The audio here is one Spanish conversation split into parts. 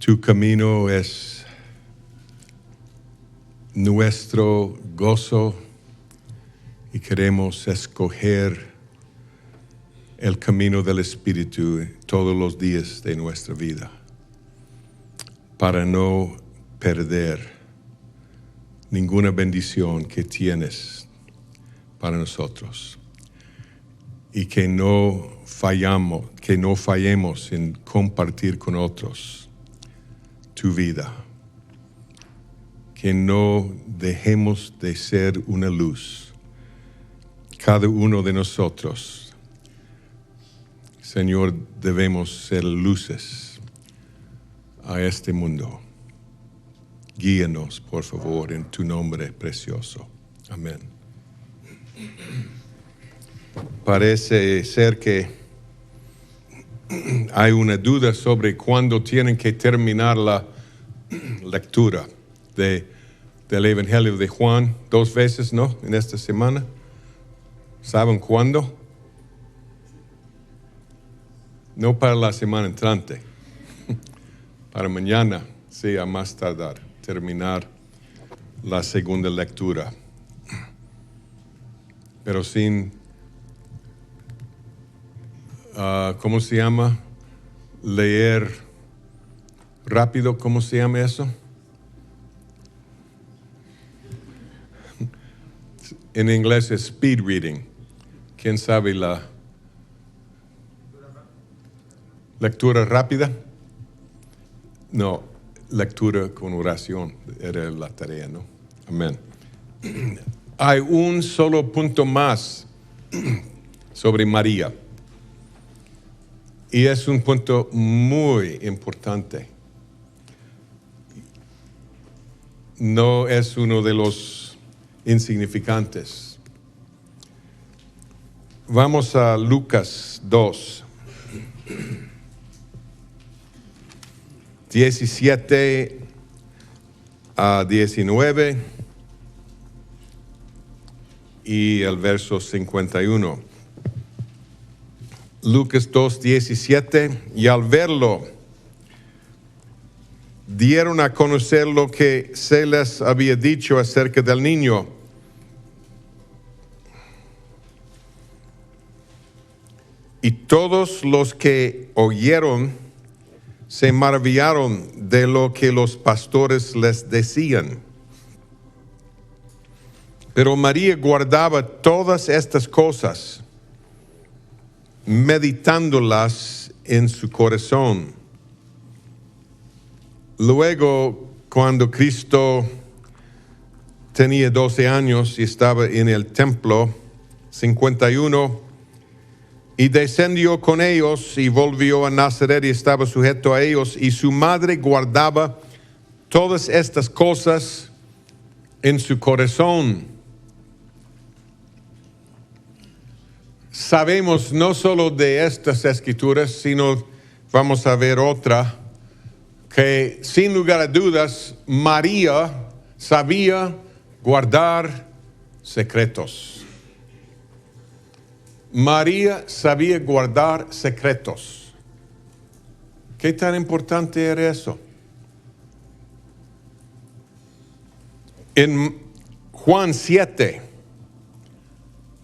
Tu camino es nuestro gozo y queremos escoger el camino del Espíritu todos los días de nuestra vida para no perder ninguna bendición que tienes para nosotros y que no fallemos en compartir con otros tu vida, que no dejemos de ser una luz, cada uno de nosotros. Señor, debemos ser luces a este mundo. Guíanos, por favor, en tu nombre precioso. Amén. Parece ser que hay una duda sobre cuándo tienen que terminar la lectura del Evangelio de Juan 2 veces, ¿no? En esta semana. ¿Saben cuándo? No para la semana entrante, para mañana, sí, a más tardar, terminar la segunda lectura. Pero sin, ¿cómo se llama? Leer rápido, ¿cómo se llama eso? En inglés es speed reading. ¿Quién sabe la lectura rápida? No, lectura con oración era la tarea, ¿no? Amén. Hay un solo punto más sobre María. Y es un punto muy importante. No es uno de los insignificantes. Vamos a Lucas 2. 17 a 19 y el verso 51. Lucas 2:17, y al verlo, dieron a conocer lo que se les había dicho acerca del niño. Y todos los que oyeron se maravillaron de lo que los pastores les decían. Pero María guardaba todas estas cosas, meditándolas en su corazón. Luego, cuando Cristo tenía 12 años y estaba en el templo, 51, y descendió con ellos y volvió a Nazaret y estaba sujeto a ellos, y su madre guardaba todas estas cosas en su corazón. Sabemos no solo de estas escrituras, sino vamos a ver otra, que sin lugar a dudas, María sabía guardar secretos. María sabía guardar secretos. ¿Qué tan importante era eso? En Juan 7,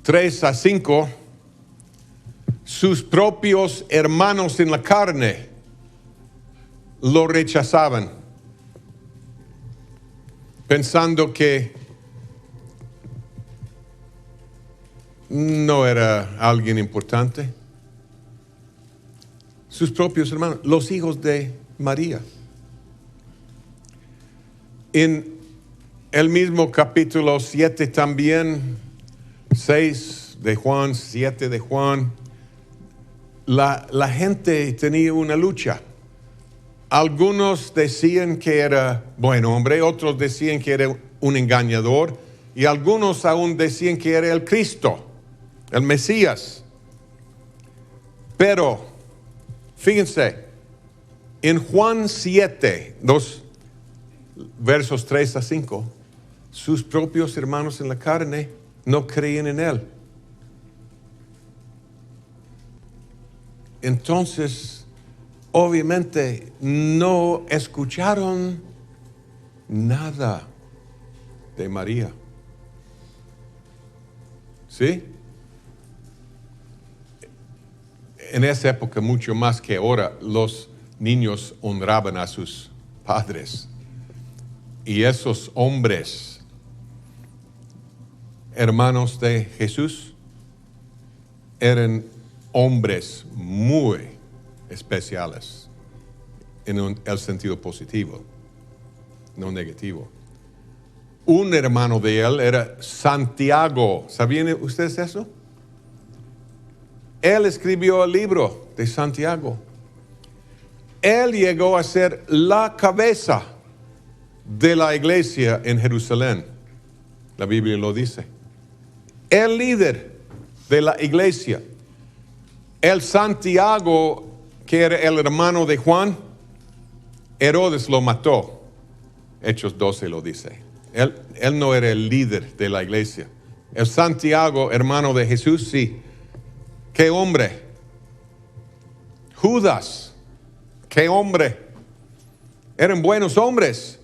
3 a 5, sus propios hermanos en la carne lo rechazaban, pensando que no era alguien importante. Sus propios hermanos, los hijos de María. En el mismo capítulo 7 también, 6 de Juan, 7 de Juan, la gente tenía una lucha. Algunos decían que era buen hombre, otros decían que era un engañador, y algunos aún decían que era el Cristo, el Mesías. Pero, fíjense, en Juan 7, versos 3 a 5, sus propios hermanos en la carne no creían en él. Entonces, obviamente no escucharon nada de María. ¿Sí? En esa época, mucho más que ahora, los niños honraban a sus padres. Y esos hombres, hermanos de Jesús, eran hombres muy especiales en el sentido positivo, no negativo. Un hermano de él era Santiago. ¿Sabían ustedes eso? Él escribió el libro de Santiago. Él llegó a ser la cabeza de la iglesia en Jerusalén. La Biblia lo dice. El líder de la iglesia. El Santiago, que era el hermano de Juan, Herodes lo mató. Hechos 12 lo dice. Él no era el líder de la iglesia. El Santiago, hermano de Jesús, sí. ¿Qué hombre? Judas, ¿qué hombre? Eran buenos hombres.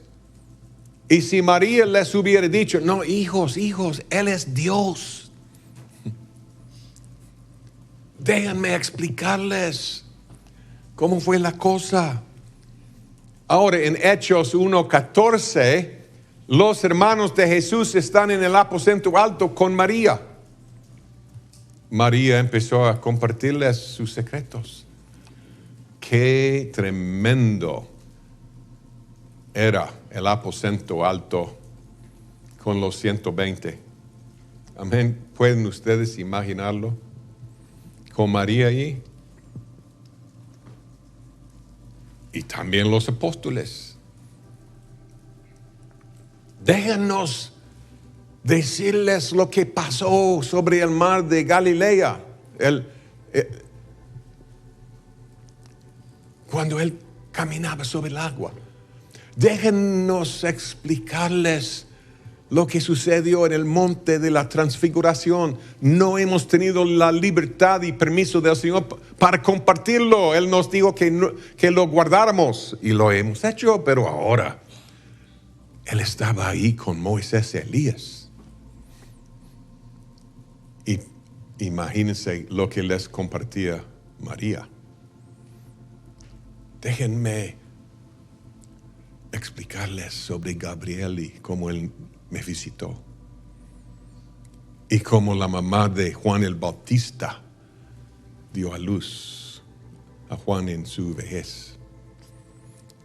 Y si María les hubiera dicho, no, hijos, Él es Dios. Déjenme explicarles cómo fue la cosa. Ahora, en Hechos 1:14, los hermanos de Jesús están en el aposento alto con María. María empezó a compartirles sus secretos. Qué tremendo era el aposento alto con los 120. Amén. ¿Pueden ustedes imaginarlo? Con María allí. Y también los apóstoles. Déjanos decirles lo que pasó sobre el mar de Galilea. Cuando él caminaba sobre el agua. Déjenos explicarles lo que sucedió en el monte de la transfiguración. No hemos tenido la libertad y permiso del Señor para compartirlo. Él nos dijo que lo guardáramos y lo hemos hecho, pero ahora Él estaba ahí con Moisés y Elías. Y imagínense lo que les compartía María. Déjenme explicarles sobre Gabriel y cómo él me visitó. Y cómo la mamá de Juan el Bautista dio a luz a Juan en su vejez.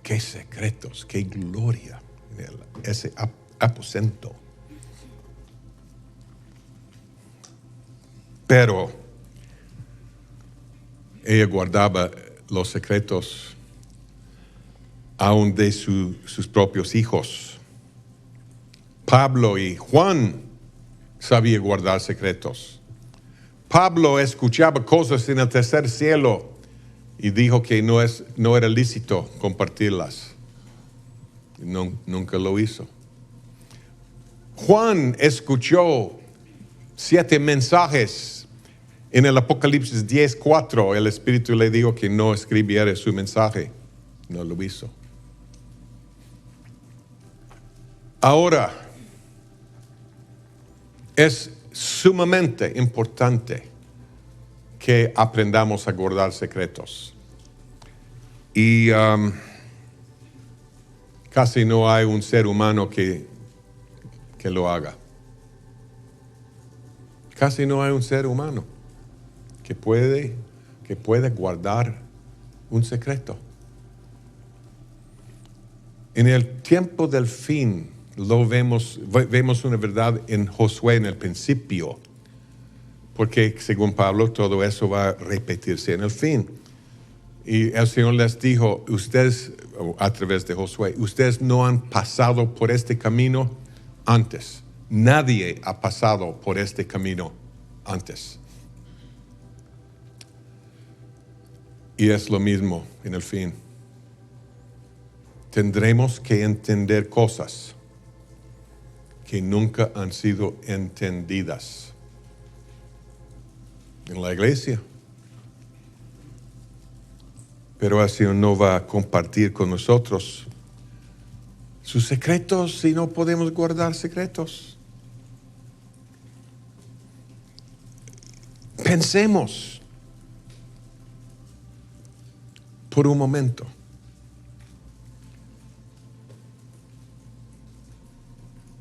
Qué secretos, qué gloria en ese aposento. Pero ella guardaba los secretos aún de sus propios hijos. Pablo y Juan sabían guardar secretos. Pablo escuchaba cosas en el tercer cielo y dijo que no era lícito compartirlas. Nunca lo hizo. Juan escuchó 7 mensajes. En el Apocalipsis 10:4, el Espíritu le dijo que no escribiera su mensaje. No lo hizo. Ahora, es sumamente importante que aprendamos a guardar secretos. Y casi no hay un ser humano que lo haga. Casi no hay un ser humano que puede guardar un secreto. En el tiempo del fin, vemos una verdad en Josué en el principio, porque según Pablo todo eso va a repetirse en el fin. Y el Señor les dijo, ustedes, a través de Josué, ustedes no han pasado por este camino antes. Nadie ha pasado por este camino antes. Y es lo mismo en el fin. Tendremos que entender cosas que nunca han sido entendidas en la iglesia. Pero el Señor no va a compartir con nosotros sus secretos si no podemos guardar secretos. Pensemos por un momento.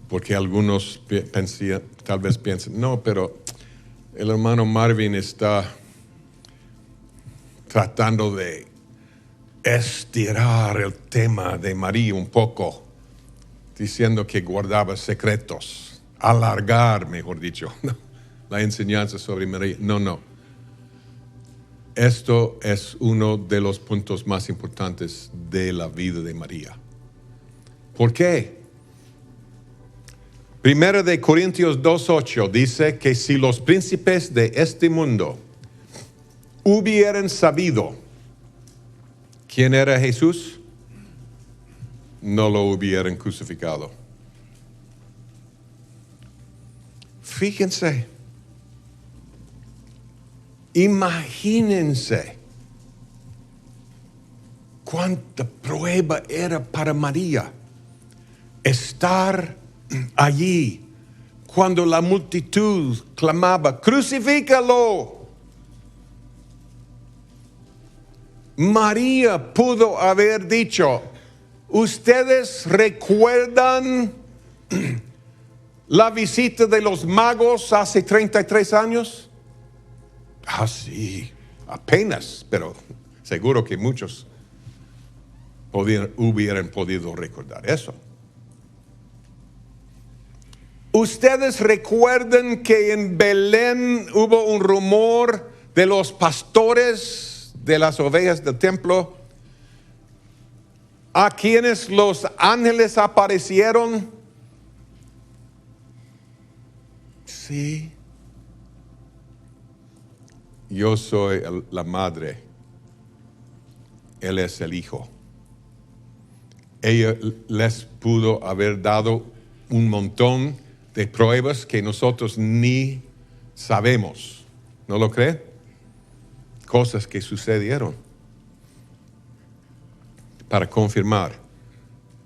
Porque algunos tal vez piensen, no, pero el hermano Marvin está tratando de estirar el tema de María un poco, diciendo que guardaba secretos, alargar, mejor dicho, la enseñanza sobre María. No. Esto es uno de los puntos más importantes de la vida de María. ¿Por qué? Primera de Corintios 2:8 dice que si los príncipes de este mundo hubieran sabido quién era Jesús, no lo hubieran crucificado. Fíjense, imagínense cuánta prueba era para María estar allí cuando la multitud clamaba, crucifícalo. María pudo haber dicho, ¿ustedes recuerdan la visita de los magos hace 33 años? Ah, sí, apenas, pero seguro que muchos hubieran podido recordar eso. ¿Ustedes recuerdan que en Belén hubo un rumor de los pastores de las ovejas del templo, a quienes los ángeles aparecieron? Sí. Yo soy la madre, él es el hijo. Ella les pudo haber dado un montón de pruebas que nosotros ni sabemos. ¿No lo cree? Cosas que sucedieron para confirmar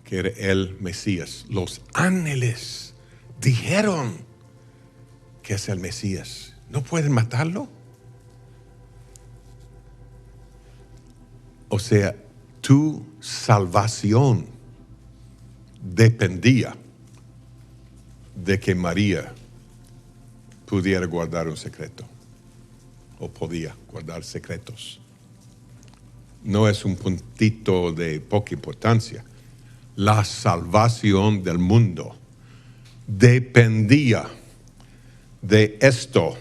que era el Mesías. Los ángeles dijeron que es el Mesías. ¿No pueden matarlo? O sea, tu salvación dependía de que María pudiera guardar un secreto, o podía guardar secretos. No es un puntito de poca importancia. La salvación del mundo dependía de esto.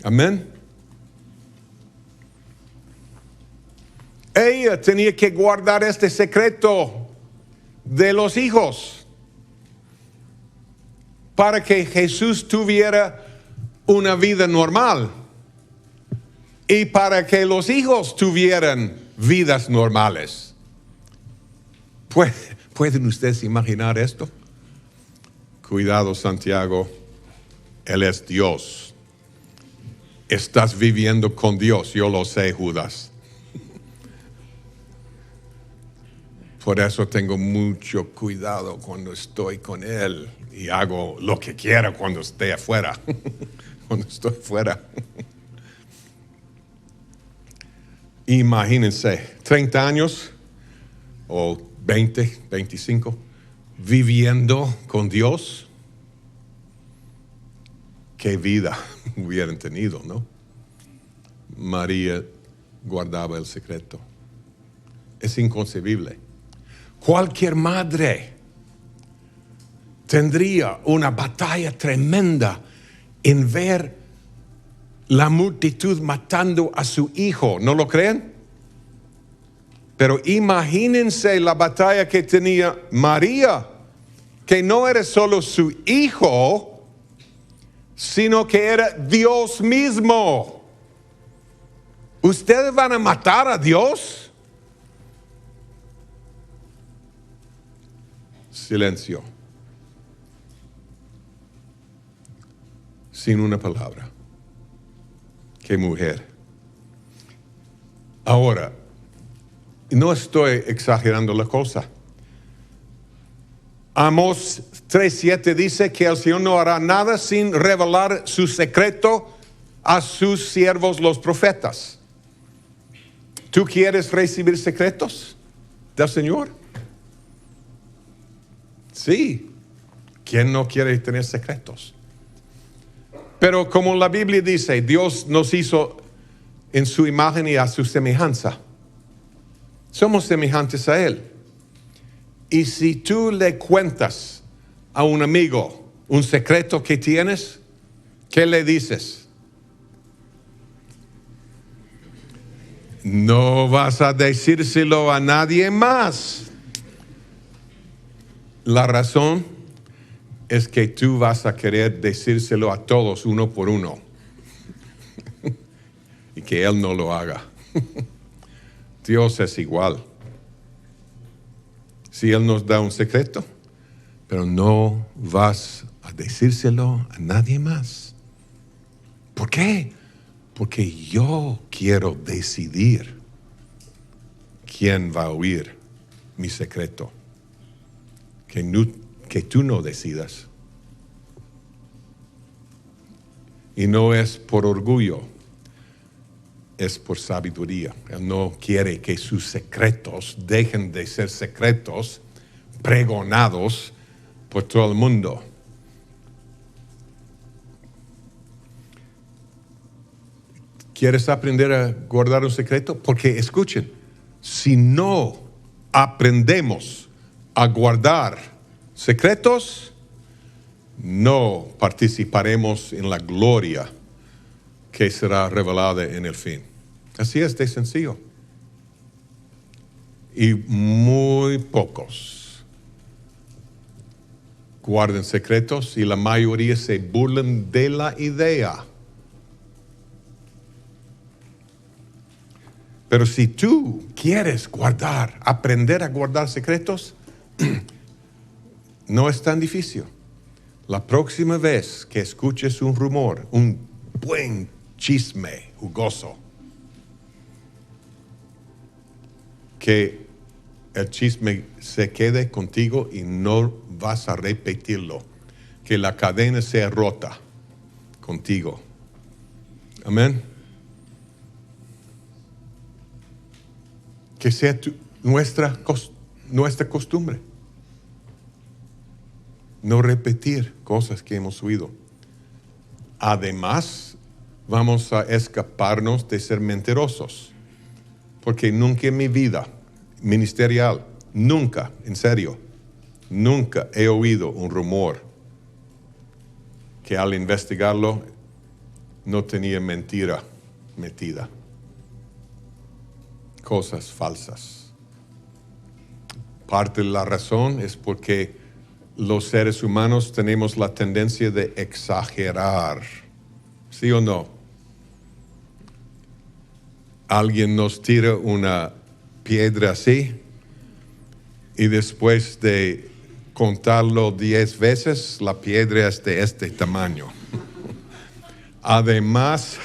Amén. Ella tenía que guardar este secreto de los hijos para que Jesús tuviera una vida normal y para que los hijos tuvieran vidas normales. ¿Pueden ustedes imaginar esto? Cuidado, Santiago, Él es Dios. Estás viviendo con Dios, yo lo sé, Judas. Por eso tengo mucho cuidado cuando estoy con Él y hago lo que quiera cuando esté afuera. Cuando estoy fuera. Imagínense, 30 años o 20, 25, viviendo con Dios. Qué vida hubieran tenido, ¿no? María guardaba el secreto. Es inconcebible. Cualquier madre tendría una batalla tremenda en ver la multitud matando a su hijo, ¿no lo creen? Pero imagínense la batalla que tenía María, que no era solo su hijo, sino que era Dios mismo. ¿Ustedes van a matar a Dios? Silencio. Sin una palabra. Qué mujer. Ahora, no estoy exagerando la cosa. Amós 3:7 dice que el Señor no hará nada sin revelar su secreto a sus siervos los profetas. ¿Tú quieres recibir secretos del Señor? Sí. ¿Quién no quiere tener secretos? Pero como la Biblia dice, Dios nos hizo en su imagen y a su semejanza. Somos semejantes a Él. Y si tú le cuentas a un amigo un secreto que tienes, ¿qué le dices? No vas a decírselo a nadie más. La razón es que tú vas a querer decírselo a todos uno por uno. Y que Él no lo haga. Dios es igual. Si Él nos da un secreto, pero no vas a decírselo a nadie más. ¿Por qué? Porque yo quiero decidir quién va a oír mi secreto. Que tú no decidas. Y no es por orgullo, es por sabiduría. Él no quiere que sus secretos dejen de ser secretos pregonados por todo el mundo. ¿Quieres aprender a guardar un secreto? Porque escuchen, si no aprendemos a guardar secretos, no participaremos en la gloria que será revelada en el fin. Así es de sencillo. Y muy pocos guardan secretos y la mayoría se burlan de la idea. Pero si tú quieres aprender a guardar secretos, no es tan difícil. La próxima vez que escuches un rumor, un buen chisme jugoso, que el chisme se quede contigo y no vas a repetirlo. Que la cadena sea rota contigo. Amén. Que sea nuestra costumbre. No repetir cosas que hemos oído. Además, vamos a escaparnos de ser mentirosos. Porque nunca en mi vida ministerial, nunca, en serio, nunca he oído un rumor que al investigarlo no tenía mentira metida. Cosas falsas. Parte de la razón es porque los seres humanos tenemos la tendencia de exagerar. ¿Sí o no? Alguien nos tira una piedra así y después de contarlo 10 veces, la piedra es de este tamaño. Además,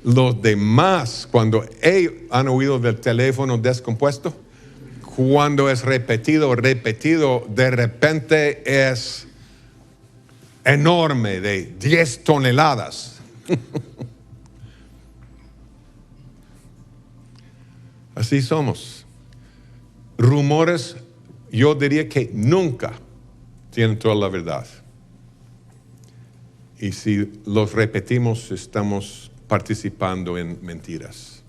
los demás, cuando han oído del teléfono descompuesto, cuando es repetido, de repente es enorme, de 10 toneladas. Así somos. Rumores, yo diría que nunca tienen toda la verdad. Y si los repetimos, estamos participando en mentiras.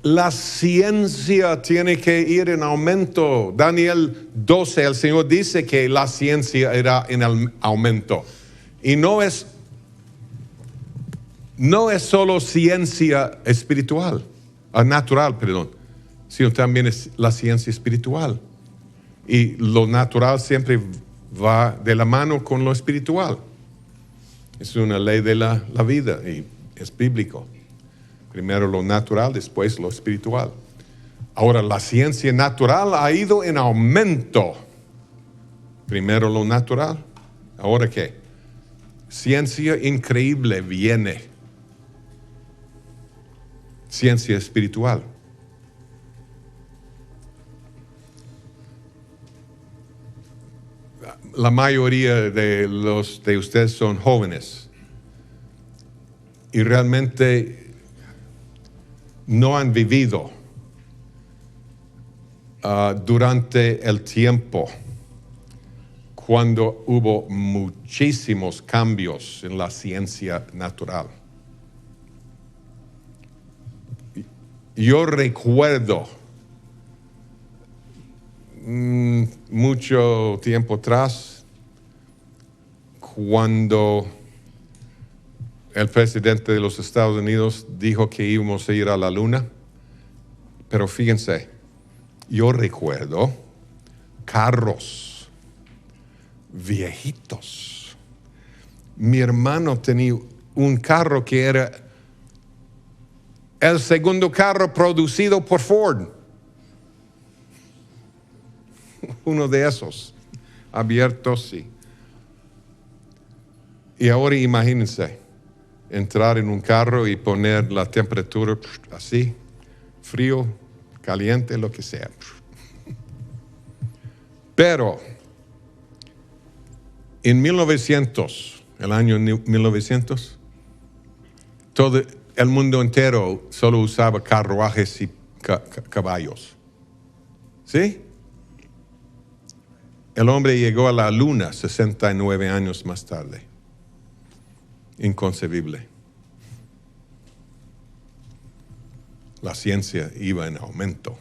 La ciencia tiene que ir en aumento. Daniel 12, el Señor dice que la ciencia irá en aumento. Y no es solo ciencia espiritual, natural, sino también es la ciencia espiritual. Y lo natural siempre va de la mano con lo espiritual. Es una ley de la vida y es bíblico. Primero lo natural, después lo espiritual. Ahora, la ciencia natural ha ido en aumento. Primero lo natural, ¿ahora qué? ciencia increíble viene. Ciencia espiritual. La mayoría de ustedes son jóvenes y realmente no han vivido durante el tiempo cuando hubo muchísimos cambios en la ciencia natural. Yo recuerdo mucho tiempo atrás, cuando el presidente de los Estados Unidos dijo que íbamos a ir a la luna, pero fíjense, yo recuerdo carros viejitos. Mi hermano tenía un carro que era el segundo carro producido por Ford. Uno de esos, abiertos, sí. Y ahora imagínense, entrar en un carro y poner la temperatura así, frío, caliente, lo que sea. Pero, en 1900, el año 1900, todo el mundo entero solo usaba carruajes y caballos. ¿Sí? El hombre llegó a la luna 69 años más tarde. Inconcebible. La ciencia iba en aumento.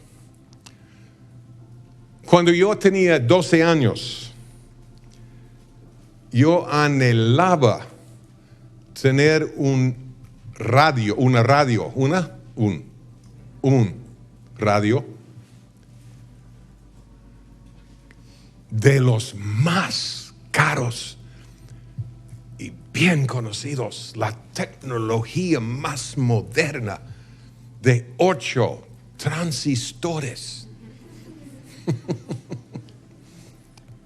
Cuando yo tenía 12 años, yo anhelaba tener un radio de los más caros y bien conocidos, la tecnología más moderna de 8 transistores.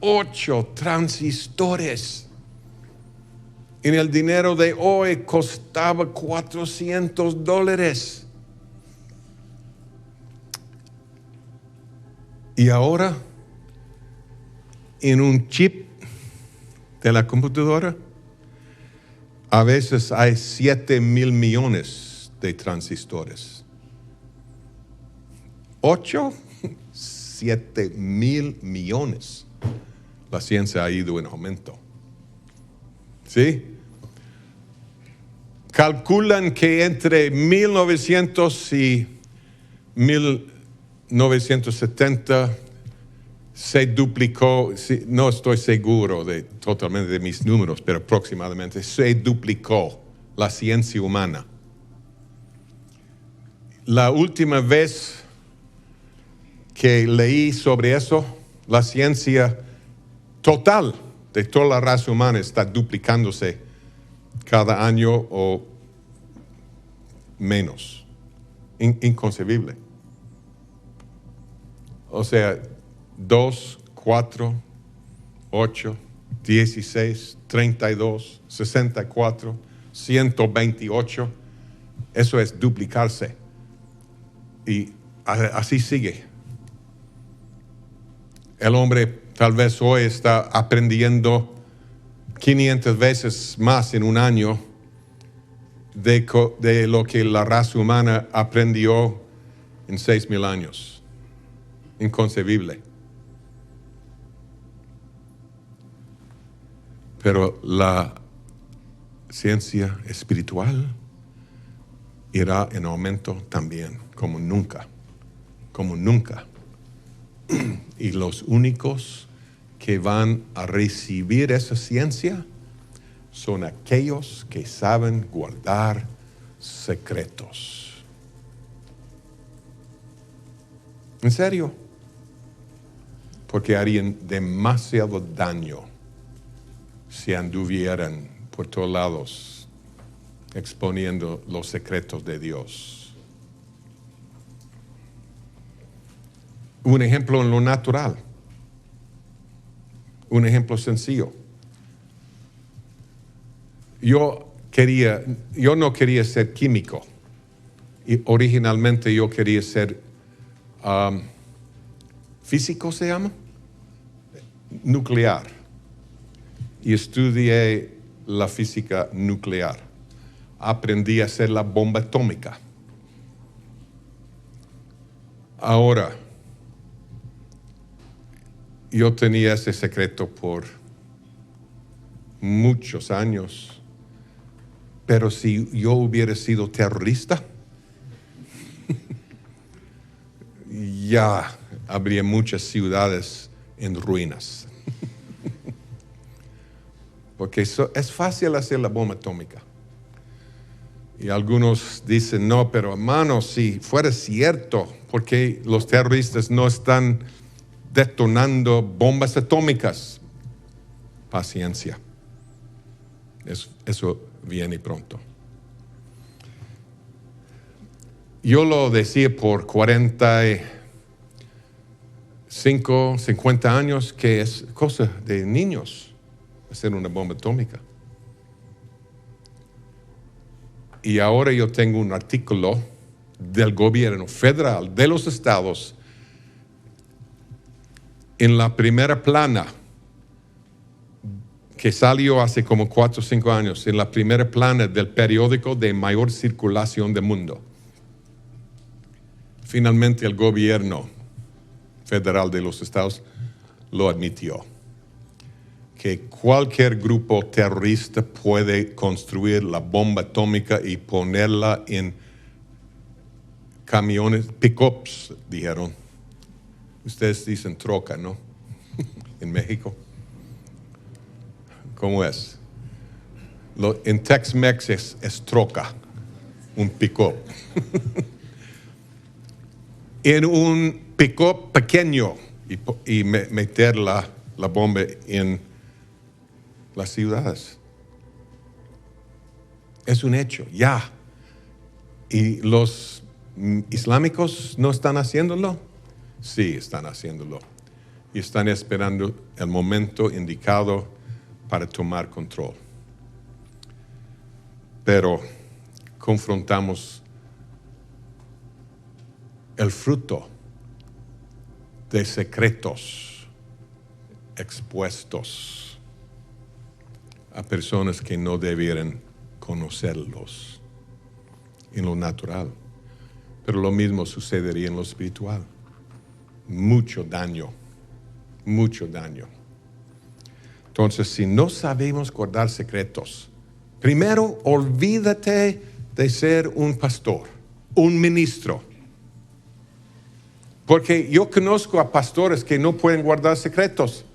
8 transistores. En el dinero de hoy costaba $400. Y ahora, en un chip de la computadora, a veces hay 7,000 millones de transistores. 8, 7,000 millones. La ciencia ha ido en aumento. ¿Sí? Calculan que entre 1900 y 1970 se duplicó, no estoy seguro totalmente de mis números, pero aproximadamente se duplicó la ciencia humana. La última vez que leí sobre eso, la ciencia total de toda la raza humana está duplicándose cada año o menos. Inconcebible. O sea, 2, 4, 8, 16, 32, 64, 128. Eso es duplicarse. Y así sigue. El hombre tal vez hoy está aprendiendo 500 veces más en un año de lo que la raza humana aprendió en 6,000 años. Inconcebible. Pero la ciencia espiritual irá en aumento también, como nunca. Y los únicos que van a recibir esa ciencia son aquellos que saben guardar secretos. ¿En serio? Porque harían demasiado daño si anduvieran por todos lados exponiendo los secretos de Dios. Un ejemplo en lo natural. Un ejemplo sencillo. yo no quería ser químico. Y originalmente yo quería ser físico, se llama, nuclear. Y estudié la física nuclear. Aprendí a hacer la bomba atómica. Ahora, yo tenía ese secreto por muchos años, pero si yo hubiera sido terrorista, ya habría muchas ciudades en ruinas. Porque es fácil hacer la bomba atómica. Y algunos dicen, no, pero hermano, si fuera cierto, ¿por qué los terroristas no están detonando bombas atómicas? Paciencia. Eso viene pronto. Yo lo decía por 45, 50 años que es cosa de niños hacer una bomba atómica. Y ahora yo tengo un artículo del gobierno federal de los estados en la primera plana que salió hace como 4 o 5 años, en la primera plana del periódico de mayor circulación del mundo. Finalmente el gobierno federal de los estados lo admitió, que cualquier grupo terrorista puede construir la bomba atómica y ponerla en camiones, pick-ups, dijeron. Ustedes dicen troca, ¿no? En México. ¿Cómo es? En Tex-Mex es troca, un pick-up. En un pick-up pequeño y meter la bomba en las ciudades. Es un hecho, ya. ¿Y los islámicos no están haciéndolo? Sí, están haciéndolo. Y están esperando el momento indicado para tomar control. Pero confrontamos el fruto de secretos expuestos a personas que no debieran conocerlos en lo natural. Pero lo mismo sucedería en lo espiritual. Mucho daño, mucho daño. Entonces, si no sabemos guardar secretos, primero olvídate de ser un pastor, un ministro. Porque yo conozco a pastores que no pueden guardar secretos.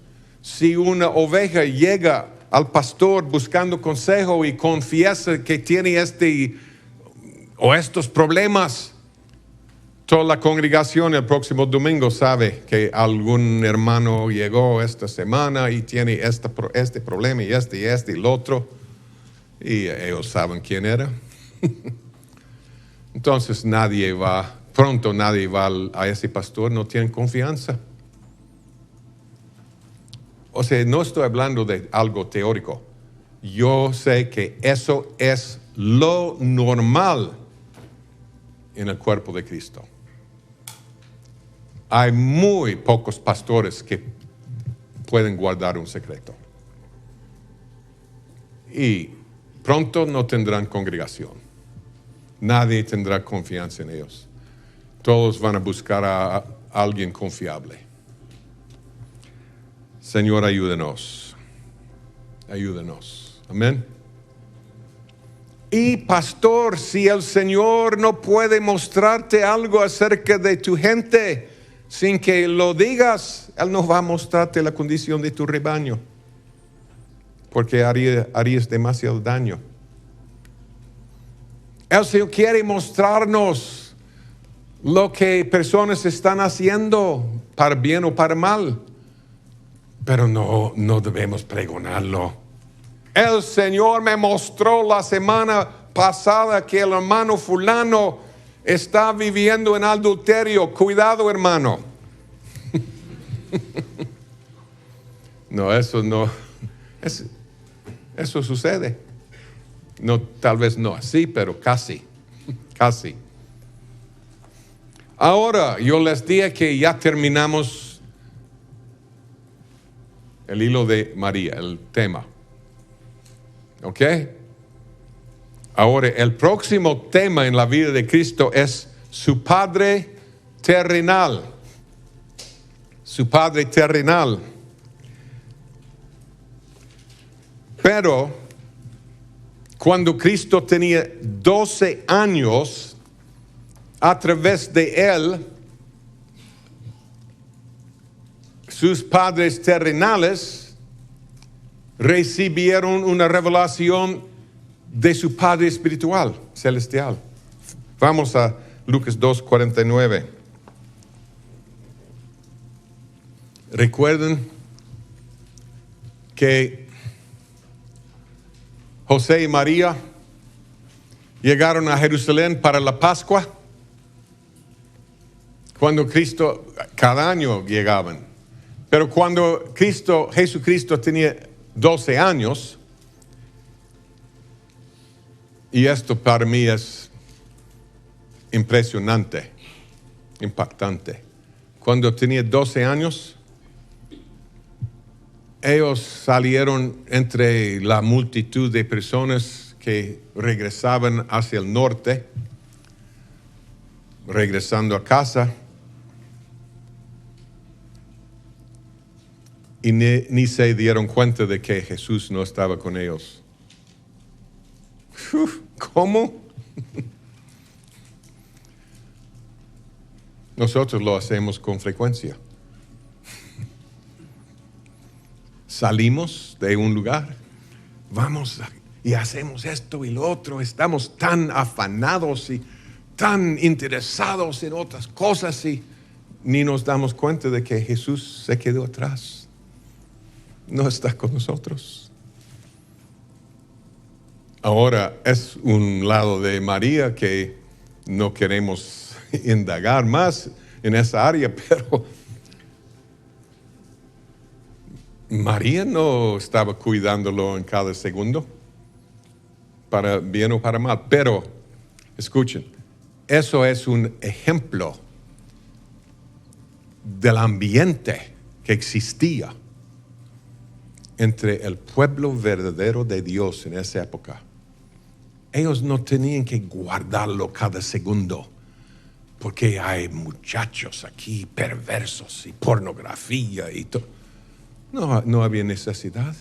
Si una oveja llega al pastor buscando consejo y confiesa que tiene estos problemas, toda la congregación el próximo domingo sabe que algún hermano llegó esta semana y tiene este problema y y el otro. Y ellos saben quién era. Entonces pronto nadie va a ese pastor, no tienen confianza. O sea, no estoy hablando de algo teórico. Yo sé que eso es lo normal en el cuerpo de Cristo. Hay muy pocos pastores que pueden guardar un secreto. Y pronto no tendrán congregación. Nadie tendrá confianza en ellos. Todos van a buscar a alguien confiable. Señor, ayúdenos. Ayúdenos. Amén. Y pastor, si el Señor no puede mostrarte algo acerca de tu gente sin que lo digas, Él no va a mostrarte la condición de tu rebaño, porque harías demasiado daño. El Señor quiere mostrarnos lo que personas están haciendo para bien o para mal, pero no debemos pregonarlo. El Señor me mostró la semana pasada que el hermano fulano está viviendo en adulterio. Cuidado, hermano. No, eso sucede. No, tal vez no así, pero casi, casi. Ahora, yo les dije que ya terminamos el hilo de María, el tema. ¿Ok? Ahora, el próximo tema en la vida de Cristo es su Padre terrenal. Su Padre terrenal. Pero, cuando Cristo tenía 12 años, a través de él, sus padres terrenales recibieron una revelación de su Padre espiritual, celestial. Vamos a Lucas 2:49. Recuerden que José y María llegaron a Jerusalén para la Pascua. Cuando Cristo, cada año llegaban. Pero cuando Jesucristo tenía 12 años, y esto para mí es impresionante, impactante. Cuando tenía 12 años, ellos salieron entre la multitud de personas que regresaban hacia el norte, regresando a casa, y ni se dieron cuenta de que Jesús no estaba con ellos. ¿Cómo? Nosotros lo hacemos con frecuencia. Salimos de un lugar, vamos y hacemos esto y lo otro, estamos tan afanados y tan interesados en otras cosas y ni nos damos cuenta de que Jesús se quedó atrás. No está con nosotros. Ahora es un lado de María que no queremos indagar más en esa área, pero María no estaba cuidándolo en cada segundo, para bien o para mal. Pero, escuchen, eso es un ejemplo del ambiente que existía entre el pueblo verdadero de Dios en esa época. Ellos no tenían que guardarlo cada segundo, porque hay muchachos aquí perversos y pornografía y todo. No había necesidad.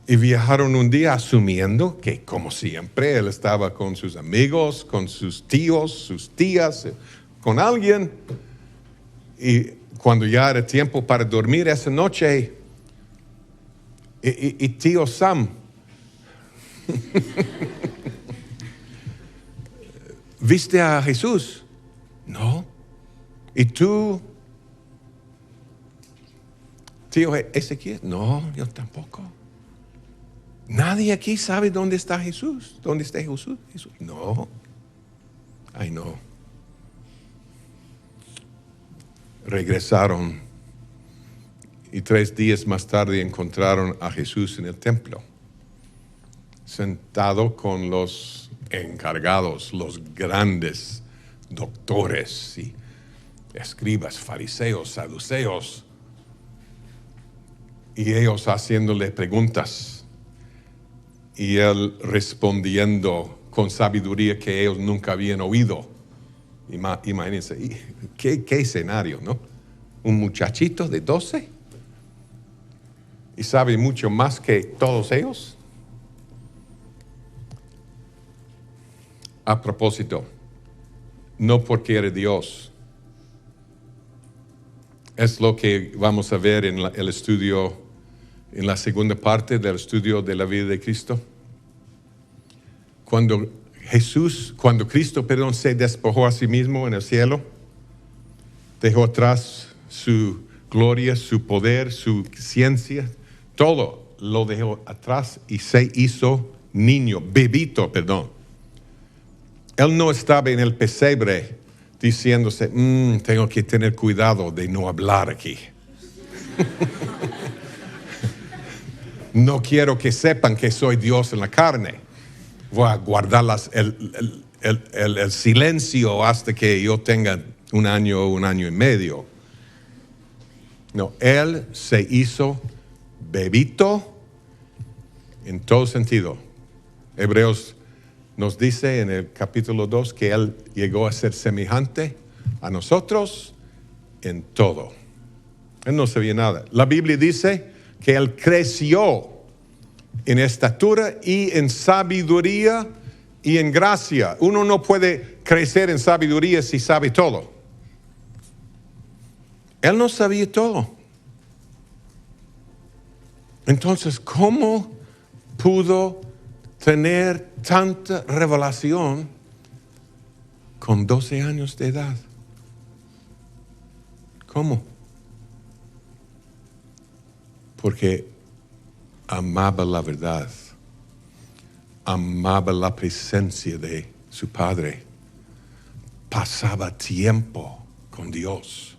Y viajaron un día asumiendo que, como siempre, él estaba con sus amigos, con sus tíos, sus tías, con alguien. Y cuando ya era tiempo para dormir esa noche, y tío Sam, ¿viste a Jesús? No. ¿Y tú, tío Ezequiel? No, yo tampoco. Nadie aquí sabe dónde está Jesús. ¿Dónde está Jesús? No. Ay, no. Regresaron y 3 días más tarde encontraron a Jesús en el templo, sentado con los encargados, los grandes doctores y escribas, fariseos, saduceos, y ellos haciéndole preguntas y él respondiendo con sabiduría que ellos nunca habían oído. Imagínense, ¿qué escenario, ¿no? Un muchachito de 12 y sabe mucho más que todos ellos. A propósito, no porque era Dios. Es lo que vamos a ver en el estudio, en la segunda parte del estudio de la vida de Cristo. Cuando Cristo, se despojó a sí mismo en el cielo, dejó atrás su gloria, su poder, su ciencia, todo lo dejó atrás y se hizo bebito. Él no estaba en el pesebre diciéndose, tengo que tener cuidado de no hablar aquí. No quiero que sepan que soy Dios en la carne. Voy a guardar el silencio hasta que yo tenga 1 año o 1 año y medio. No, Él se hizo bebito en todo sentido. Hebreos nos dice en el capítulo 2 que Él llegó a ser semejante a nosotros en todo. Él no sabía nada. La Biblia dice que Él creció en estatura y en sabiduría y en gracia. Uno no puede crecer en sabiduría si sabe todo. Él no sabía todo. Entonces, ¿cómo pudo tener tanta revelación con 12 años de edad? ¿Cómo? Porque amaba la verdad, amaba la presencia de su Padre, pasaba tiempo con Dios,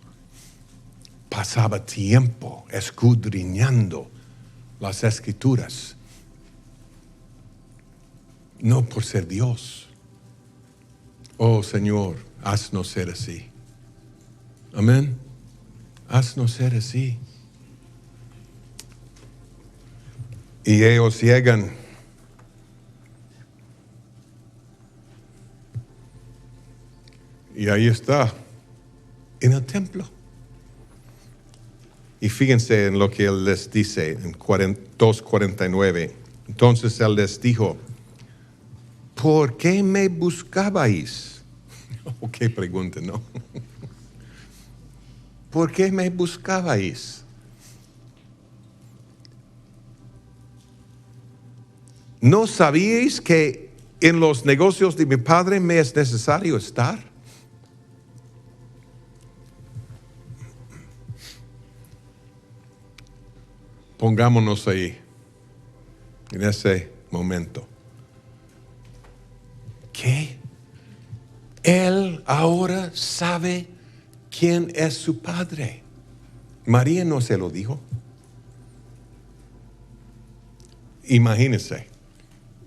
pasaba tiempo escudriñando las Escrituras, no por ser Dios. Oh Señor, haznos ser así. Amén. Haznos ser así. Y ellos llegan y ahí está, en el templo. Y fíjense en lo que Él les dice en 2:49. Entonces Él les dijo, ¿por qué me buscabais? Oh, qué pregunta, ¿no? ¿Por qué me buscabais? ¿No sabíais que en los negocios de mi Padre me es necesario estar? Pongámonos ahí, en ese momento. ¿Qué? Él ahora sabe quién es su Padre. María no se lo dijo. Imagínense.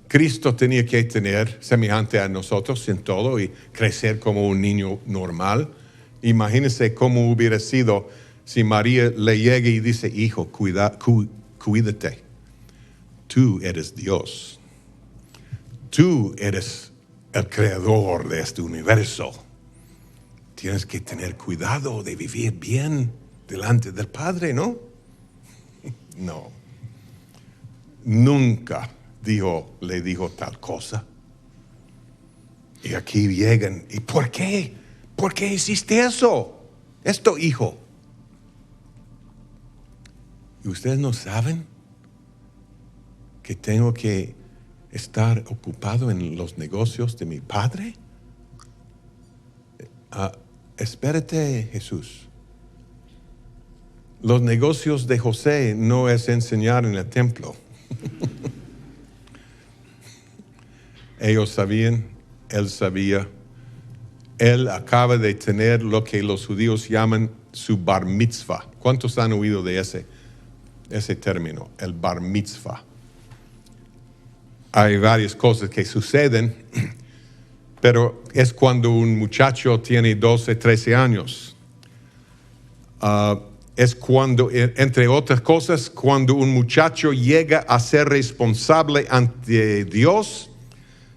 Cristo tenía que tener semejante a nosotros en todo y crecer como un niño normal. Imagínense cómo hubiera sido si María le llega y dice, hijo, cuídate. Tú eres Dios. Tú eres el creador de este universo. Tienes que tener cuidado de vivir bien delante del Padre, ¿no? No. Nunca le dijo tal cosa. Y aquí llegan. ¿Y por qué? ¿Por qué hiciste eso? Esto, hijo. ¿Y ustedes no saben que tengo que estar ocupado en los negocios de mi Padre? Espérate, Jesús. Los negocios de José no es enseñar en el templo. Ellos sabían, él sabía. Él acaba de tener lo que los judíos llaman su bar mitzvah. ¿Cuántos han oído de ese término? El bar mitzvah. Hay varias cosas que suceden, pero es cuando un muchacho tiene 12, 13 años. Es cuando, entre otras cosas, cuando un muchacho llega a ser responsable ante Dios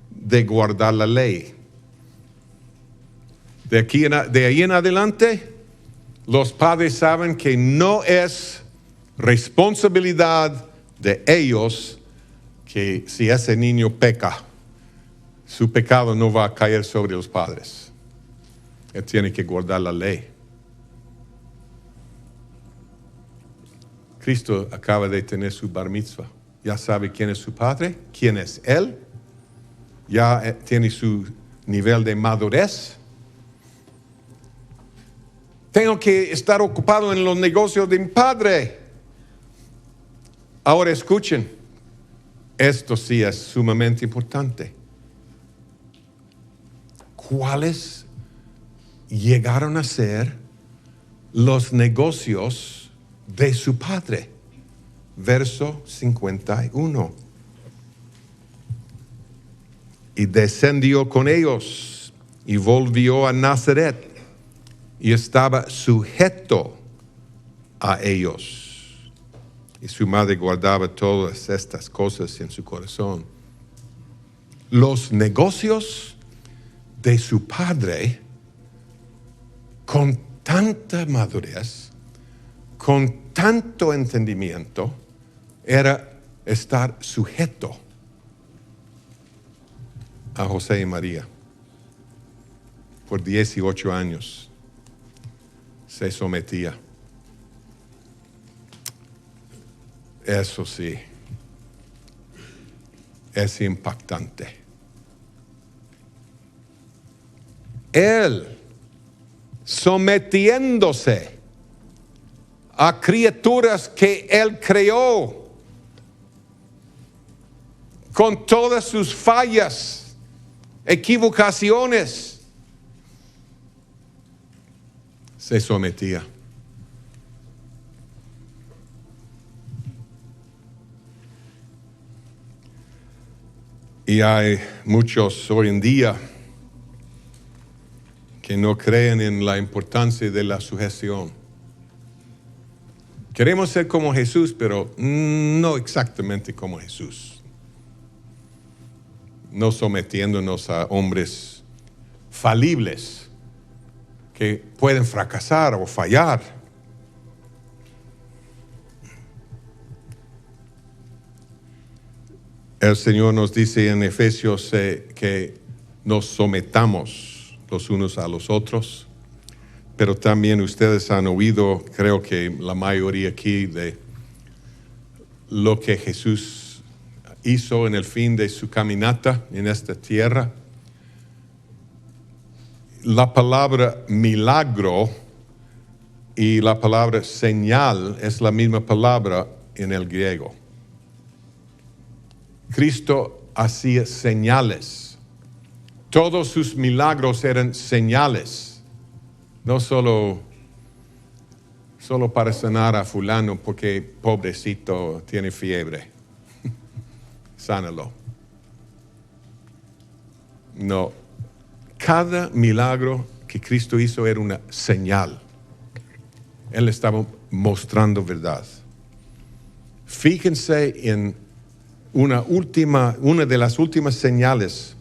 de guardar la ley. De ahí en adelante, los padres saben que no es responsabilidad de ellos que si ese niño peca, su pecado no va a caer sobre los padres. Él tiene que guardar la ley. Cristo acaba de tener su bar mitzvah. Ya sabe quién es su padre, quién es Él. Ya tiene su nivel de madurez. Tengo que estar ocupado en los negocios de mi Padre. Ahora escuchen, esto sí es sumamente importante. ¿Cuáles llegaron a ser los negocios de su Padre? verso 51. Y descendió con ellos y volvió a Nazaret y estaba sujeto a ellos. Y su madre guardaba todas estas cosas en su corazón. Los negocios de su padre, con tanta madurez, con tanto entendimiento, era estar sujeto a José y María. Por 18 años se sometía. Eso sí, es impactante. Él sometiéndose a criaturas que Él creó, con todas sus fallas, equivocaciones, se sometía. Y hay muchos hoy en día que no creen en la importancia de la sujeción. Queremos ser como Jesús, pero no exactamente como Jesús. No sometiéndonos a hombres falibles que pueden fracasar o fallar. El Señor nos dice en Efesios que nos sometamos los unos a los otros, pero también ustedes han oído, creo que la mayoría aquí, de lo que Jesús hizo en el fin de su caminata en esta tierra. La palabra milagro y la palabra señal es la misma palabra en el griego. Cristo hacía señales. Todos sus milagros eran señales. No solo para sanar a fulano porque pobrecito tiene fiebre. Sánalo. No. Cada milagro que Cristo hizo era una señal. Él estaba mostrando verdad. Fíjense en una de las últimas señales,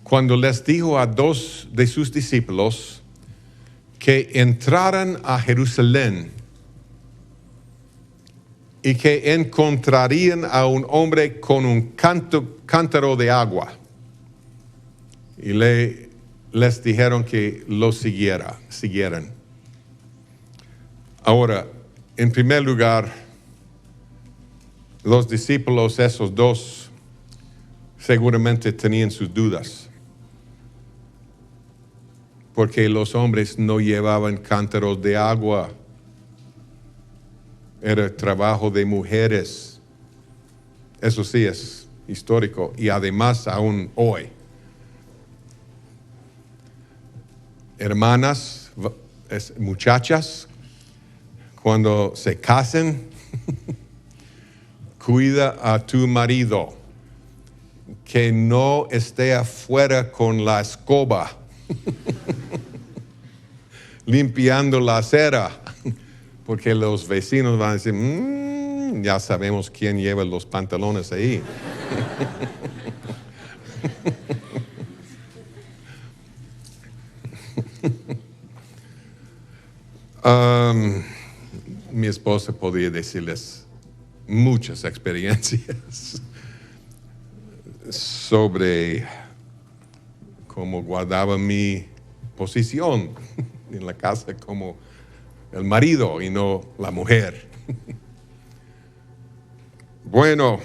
cuando les dijo a 2 de sus discípulos que entraran a Jerusalén y que encontrarían a un hombre con un cántaro de agua. Y les dijeron que lo siguieran. Ahora, en primer lugar, los discípulos, esos 2, seguramente tenían sus dudas, porque los hombres no llevaban cántaros de agua. Era trabajo de mujeres. Eso sí es histórico, y además aún hoy. Hermanas, muchachas, cuando se casen, cuida a tu marido, que no esté afuera con la escoba, limpiando la acera, porque los vecinos van a decir, ya sabemos quién lleva los pantalones ahí. Mi esposa podría decirles muchas experiencias sobre cómo guardaba mi posición en la casa como el marido y no la mujer. Bueno,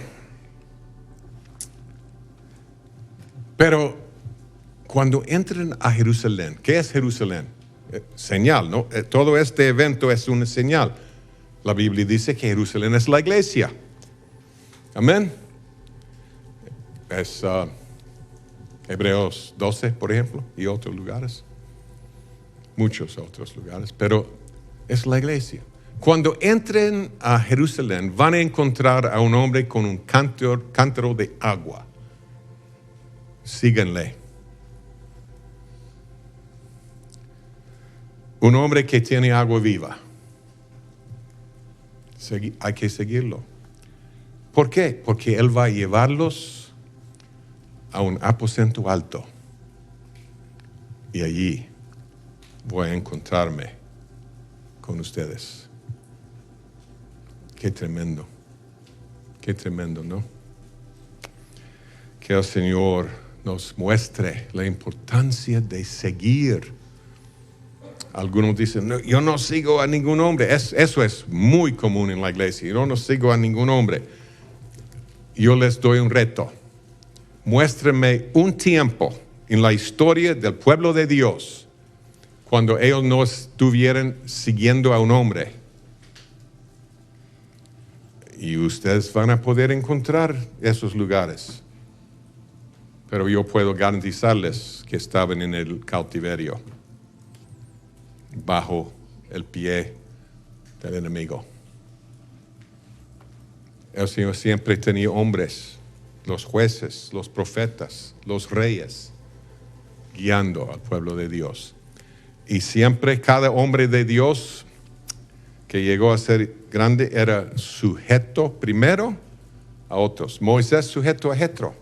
pero cuando entran a Jerusalén, ¿qué es Jerusalén? Señal, ¿no? Todo este evento es una señal. La Biblia dice que Jerusalén es la iglesia. Amén. Es Hebreos 12, por ejemplo, y otros lugares. Muchos otros lugares, pero es la iglesia. Cuando entren a Jerusalén, van a encontrar a un hombre con un cántaro de agua. Síganle. Un hombre que tiene agua viva. Hay que seguirlo. ¿Por qué? Porque Él va a llevarlos a un aposento alto. Y allí voy a encontrarme con ustedes. Qué tremendo, ¿no? Que el Señor nos muestre la importancia de seguir. Algunos dicen, no, yo no sigo a ningún hombre. Eso es muy común en la iglesia. Yo no sigo a ningún hombre. Yo les doy un reto. Muéstrenme un tiempo en la historia del pueblo de Dios cuando ellos no estuvieran siguiendo a un hombre. Y ustedes van a poder encontrar esos lugares. Pero yo puedo garantizarles que estaban en el cautiverio, bajo el pie del enemigo. El Señor siempre tenía hombres, los jueces, los profetas, los reyes, guiando al pueblo de Dios. Y siempre cada hombre de Dios que llegó a ser grande era sujeto primero a otros. Moisés sujeto a Jetro.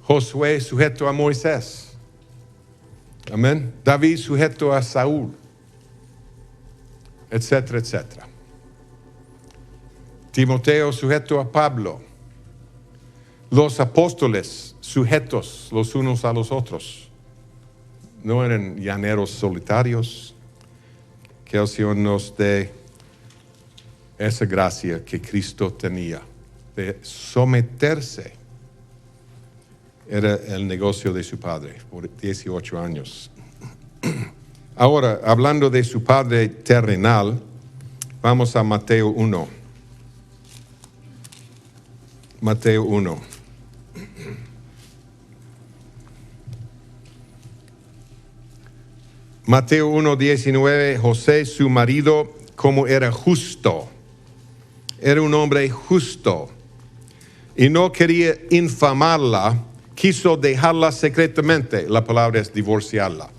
Josué sujeto a Moisés. Amén. David sujeto a Saúl. Etcétera, etcétera. Timoteo sujeto a Pablo. Los apóstoles sujetos los unos a los otros. No eran llaneros solitarios. Que el Señor nos dé esa gracia que Cristo tenía de someterse. Era el negocio de su padre por 18 años. Ahora, hablando de su padre terrenal, vamos a Mateo 1. Mateo 1. Mateo 1:19, José, su marido, como era justo. Era un hombre justo. Y no quería infamarla, quiso dejarla secretamente. La palabra es divorciarla.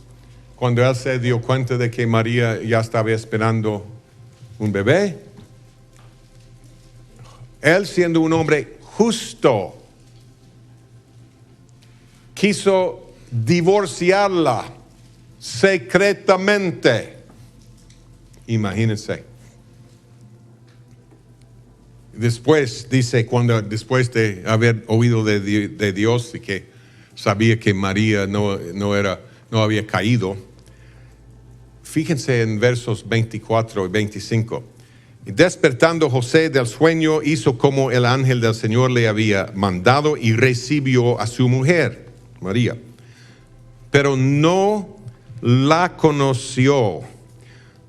Cuando él se dio cuenta de que María ya estaba esperando un bebé, él siendo un hombre justo, quiso divorciarla secretamente. Imagínense. Después, dice, después de haber oído de Dios y que sabía que María no había caído, fíjense en versos 24 y 25. Y despertando José del sueño, hizo como el ángel del Señor le había mandado y recibió a su mujer, María. Pero no la conoció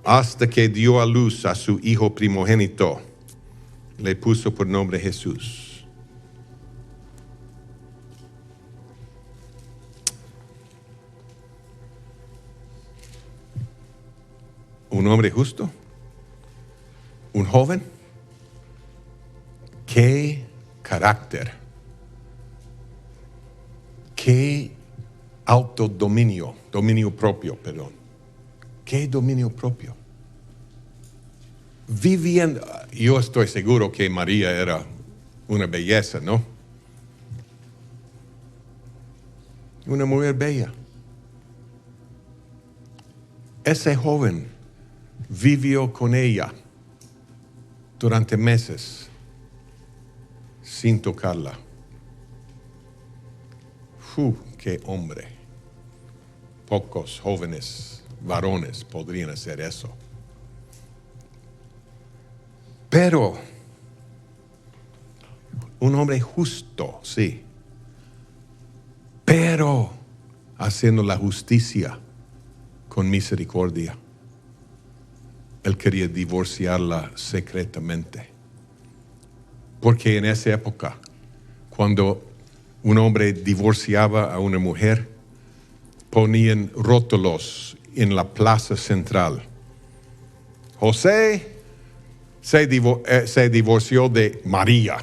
hasta que dio a luz a su hijo primogénito. Le puso por nombre Jesús. Un hombre justo, un joven. Qué carácter, qué dominio propio. Qué dominio propio. Viviendo, yo estoy seguro que María era una belleza, ¿no? Una mujer bella. Ese joven vivió con ella durante meses sin tocarla. ¡Qué hombre! Pocos jóvenes varones podrían hacer eso. Pero un hombre justo, sí, pero haciendo la justicia con misericordia. Él quería divorciarla secretamente. Porque en esa época, cuando un hombre divorciaba a una mujer, ponían rótulos en la plaza central. José se divorció de María.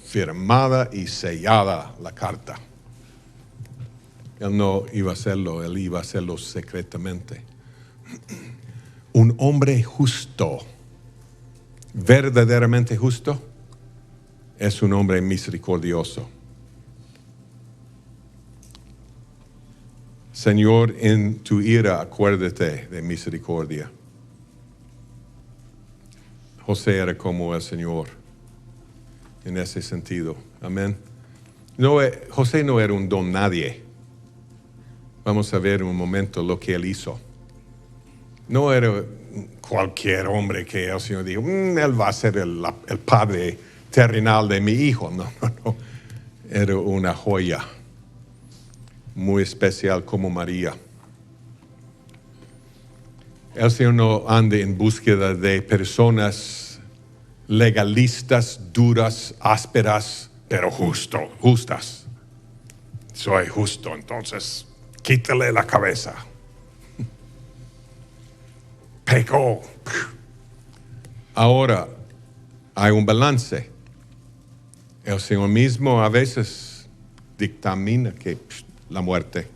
Firmada y sellada la carta. Él no iba a hacerlo, él iba a hacerlo secretamente. Un hombre justo, verdaderamente justo, es un hombre misericordioso. Señor, en tu ira acuérdate de misericordia. José era como el Señor en ese sentido. Amén. No, José no era un don nadie. Vamos a ver un momento lo que él hizo. No era cualquier hombre que el Señor dijo, él va a ser el padre terrenal de mi hijo. No. Era una joya muy especial como María. El Señor no anda en búsqueda de personas legalistas, duras, ásperas, pero justas. Soy justo, entonces quítale la cabeza. Pecó. Ahora hay un balance. El Señor mismo a veces dictamina que la muerte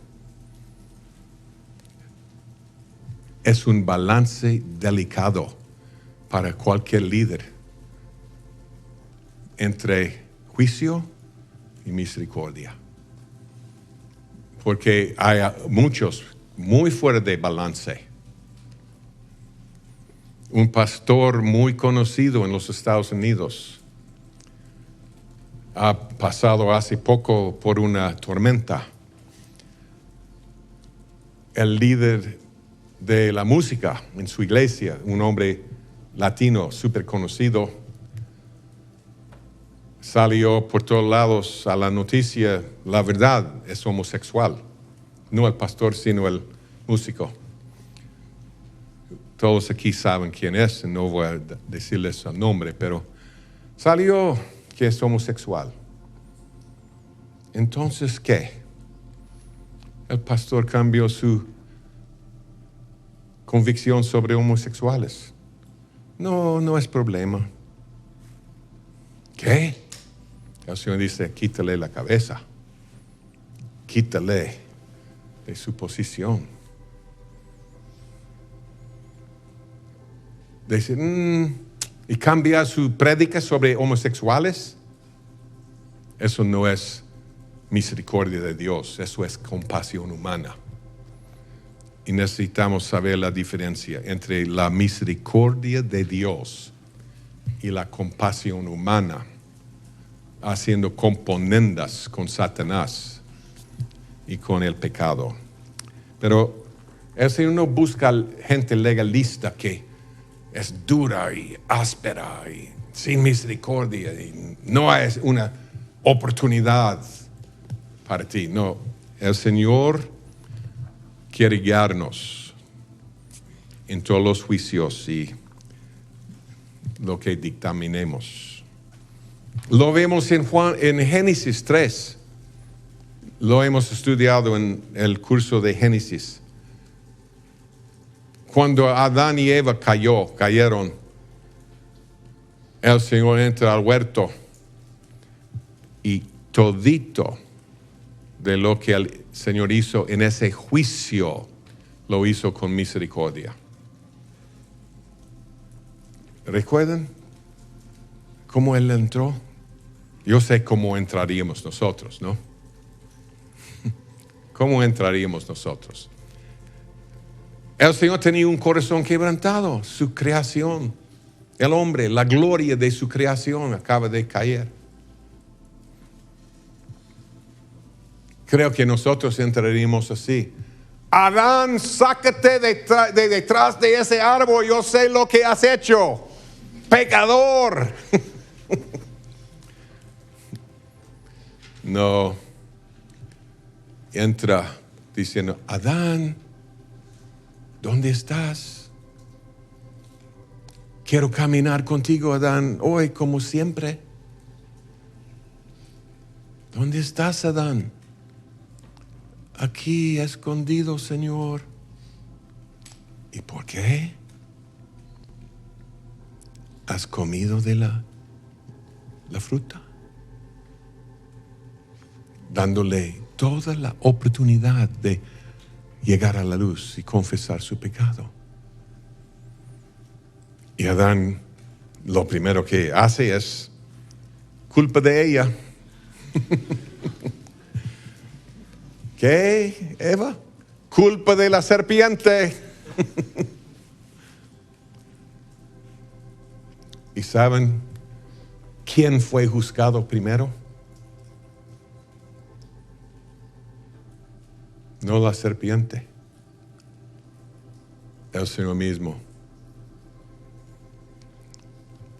es un balance delicado para cualquier líder entre juicio y misericordia. Porque hay muchos muy fuera de balance. Un pastor muy conocido en los Estados Unidos ha pasado hace poco por una tormenta. El líder de la música en su iglesia, un hombre latino súper conocido, salió por todos lados a la noticia, la verdad es homosexual. No el pastor, sino el músico. Todos aquí saben quién es, no voy a decirles el nombre, pero salió que es homosexual. Entonces, ¿qué? El pastor cambió su convicción sobre homosexuales. No es problema. ¿Qué? El Señor dice, quítale la cabeza. Quítale de su posición. Dice, y cambia su prédica sobre homosexuales. Eso no es misericordia de Dios, eso es compasión humana. Y necesitamos saber la diferencia entre la misericordia de Dios y la compasión humana, haciendo componendas con Satanás y con el pecado. Pero el Señor no busca gente legalista que es dura y áspera y sin misericordia y no es una oportunidad para ti. No, el Señor quiere guiarnos en todos los juicios y lo que dictaminemos. Lo vemos en Génesis 3. Lo hemos estudiado en el curso de Génesis. Cuando Adán y Eva cayeron, el Señor entra al huerto y todito de lo que el Señor hizo en ese juicio, lo hizo con misericordia. ¿Recuerdan cómo Él entró? Yo sé cómo entraríamos nosotros, ¿no? ¿Cómo entraríamos nosotros? El Señor tenía un corazón quebrantado, su creación. El hombre, la gloria de su creación acaba de caer. Creo que nosotros entraríamos así. Adán, sácate de detrás de ese árbol, yo sé lo que has hecho. Pecador. No. Entra diciendo, Adán, ¿dónde estás? Quiero caminar contigo, Adán, hoy como siempre. ¿Dónde estás, Adán? Aquí escondido, Señor. ¿Y por qué? ¿Has comido de la fruta? Dándole toda la oportunidad de llegar a la luz y confesar su pecado. Y Adán lo primero que hace es culpa de ella. ¿Qué, Eva? Culpa de la serpiente. ¿Y saben quién fue juzgado primero? No la serpiente, el Señor mismo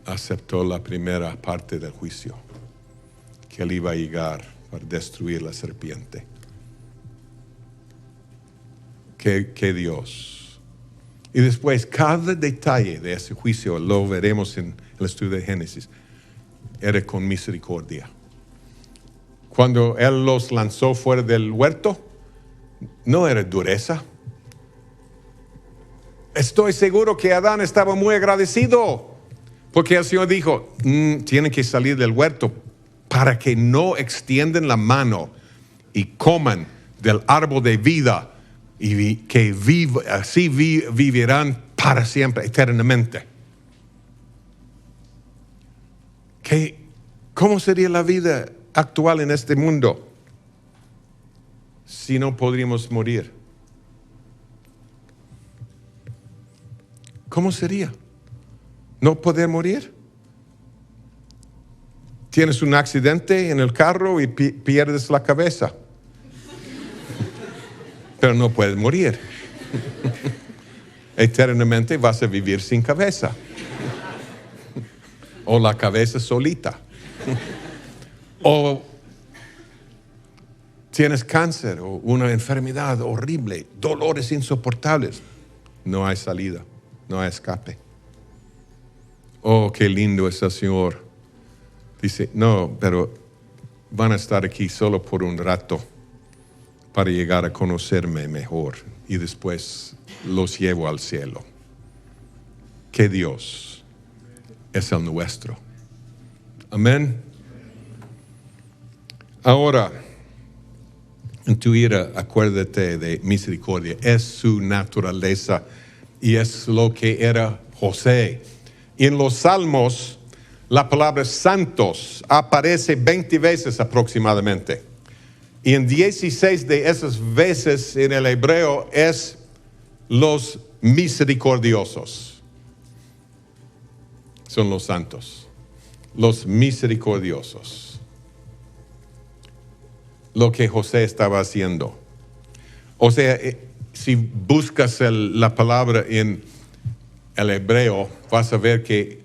aceptó la primera parte del juicio, que Él iba a llegar para destruir la serpiente. Que Dios. Y después, cada detalle de ese juicio, lo veremos en el estudio de Génesis, era con misericordia. Cuando Él los lanzó fuera del huerto, no era dureza. Estoy seguro que Adán estaba muy agradecido, porque el Señor dijo, tienen que salir del huerto para que no extiendan la mano y coman del árbol de vida y que así vivirán para siempre, eternamente. ¿Cómo sería la vida actual en este mundo si no podríamos morir? ¿Cómo sería? ¿No poder morir? Tienes un accidente en el carro y pierdes la cabeza, pero no puedes morir. Eternamente vas a vivir sin cabeza, o la cabeza solita, o tienes cáncer o una enfermedad horrible, dolores insoportables. No hay salida, no hay escape. Oh, qué lindo es el Señor. Dice, no, pero van a estar aquí solo por un rato para llegar a conocerme mejor y después los llevo al cielo. Que Dios es el nuestro. Amén. Ahora, en tu ira, acuérdate de misericordia. Es su naturaleza y es lo que era José. Y en los Salmos, la palabra santos aparece 20 veces aproximadamente. Y en 16 de esas veces en el hebreo es los misericordiosos. Son los santos, los misericordiosos. Lo que José estaba haciendo. O sea, si buscas la palabra en el hebreo, vas a ver que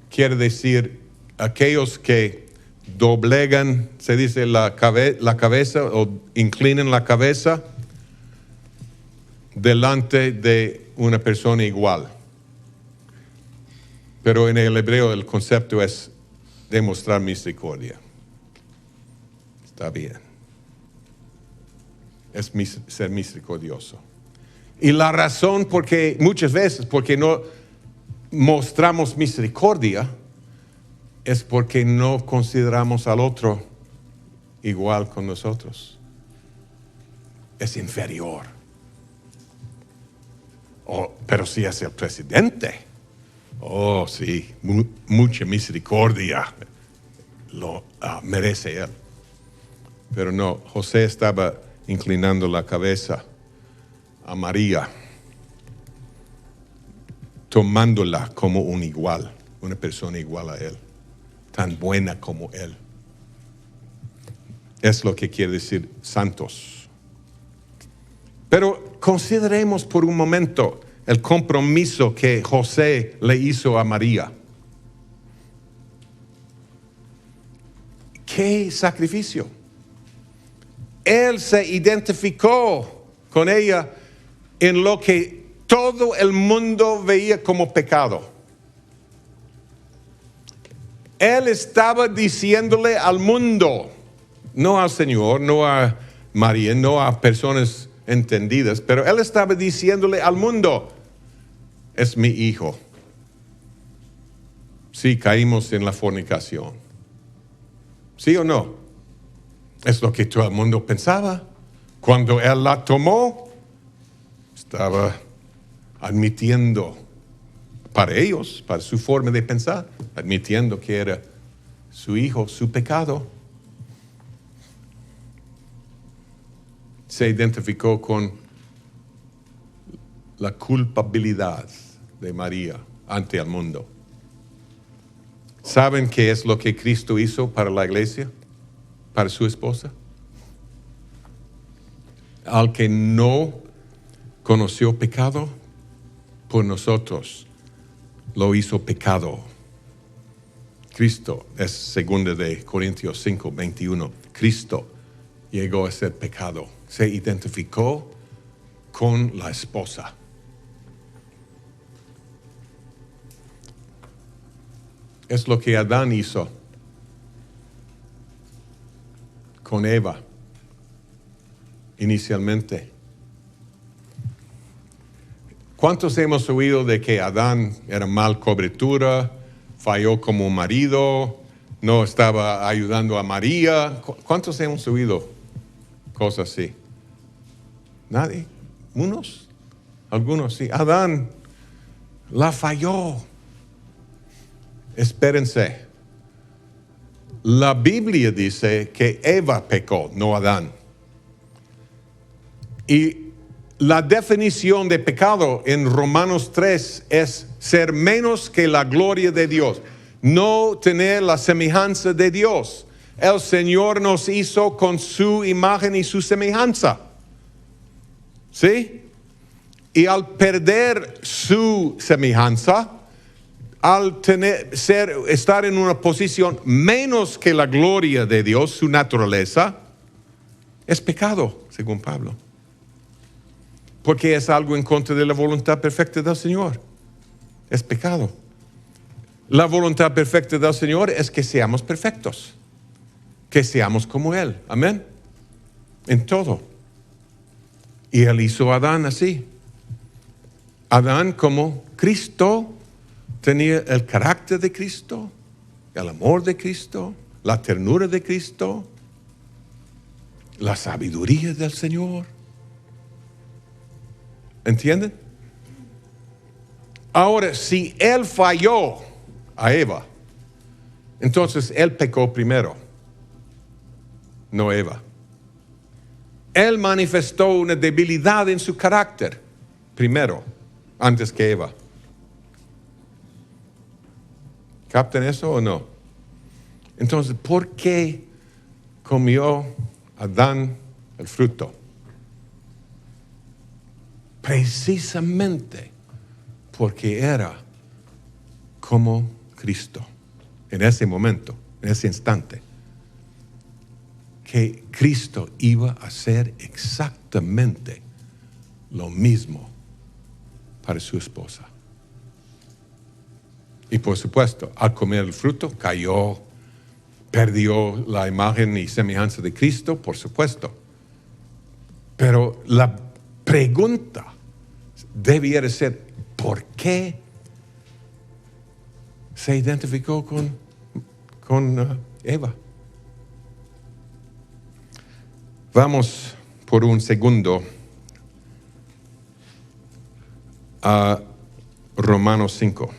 quiere decir aquellos que doblegan, se dice la cabeza o inclinan la cabeza delante de una persona igual. Pero en el hebreo el concepto es demostrar misericordia. Está bien. Es ser misericordioso. Y la razón muchas veces porque no mostramos misericordia es porque no consideramos al otro igual con nosotros. Es inferior. Pero si es el presidente, oh sí, mucha misericordia lo merece él. Pero no, José estaba inclinando la cabeza a María, tomándola como un igual, una persona igual a él, tan buena como él. Es lo que quiere decir santos. Pero consideremos por un momento el compromiso que José le hizo a María. ¿Qué sacrificio? Él se identificó con ella en lo que todo el mundo veía como pecado. Él estaba diciéndole al mundo, no al Señor, no a María, no a personas entendidas, pero él estaba diciéndole al mundo, es mi hijo. Si caímos en la fornicación. ¿Sí o no? Es lo que todo el mundo pensaba. Cuando él la tomó, estaba admitiendo para ellos, para su forma de pensar, admitiendo que era su hijo, su pecado. Se identificó con la culpabilidad de María ante el mundo. ¿Saben qué es lo que Cristo hizo para la iglesia? Para su esposa. Al que no conoció pecado, por nosotros lo hizo pecado. Cristo es 2 de Corintios 5, 21. Cristo llegó a ser pecado. Se identificó con la esposa. Es lo que Adán hizo con Eva inicialmente. ¿Cuántos hemos oído de que Adán era mal cobertura, falló como marido, no estaba ayudando a María? ¿Cuántos hemos oído cosas así? ¿Nadie? ¿Unos? Algunos, sí. Adán la falló. Espérense. La Biblia dice que Eva pecó, no Adán. Y la definición de pecado en Romanos 3 es ser menos que la gloria de Dios, no tener la semejanza de Dios. El Señor nos hizo con su imagen y su semejanza. ¿Sí? Y al perder su semejanza, al estar en una posición menos que la gloria de Dios, su naturaleza, es pecado, según Pablo. Porque es algo en contra de la voluntad perfecta del Señor. Es pecado. La voluntad perfecta del Señor es que seamos perfectos. Que seamos como Él. Amén. En todo. Y Él hizo a Adán así. Adán como Cristo tenía el carácter de Cristo, el amor de Cristo, la ternura de Cristo, la sabiduría del Señor. ¿Entienden? Ahora, si él falló a Eva, entonces él pecó primero, no Eva. Él manifestó una debilidad en su carácter primero, antes que Eva. ¿Captan eso o no? Entonces, ¿por qué comió Adán el fruto? Precisamente porque era como Cristo. En ese momento, en ese instante, que Cristo iba a hacer exactamente lo mismo para su esposa. Y por supuesto, al comer el fruto, cayó, perdió la imagen y semejanza de Cristo, por supuesto. Pero la pregunta debiera ser, ¿por qué se identificó con Eva? Vamos por un segundo a Romanos 5.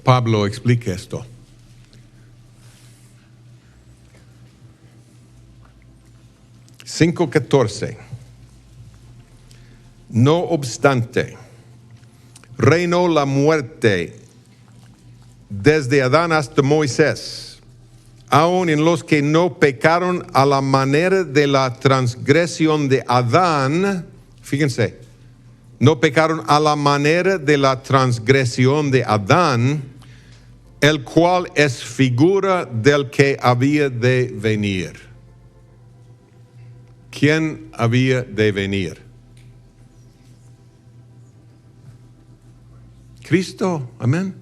Pablo explica esto. (5:14) No obstante, reinó la muerte desde Adán hasta Moisés, aun en los que no pecaron a la manera de la transgresión de Adán. Fíjense, no pecaron a la manera de la transgresión de Adán, el cual es figura del que había de venir. ¿Quién había de venir? Cristo, amén.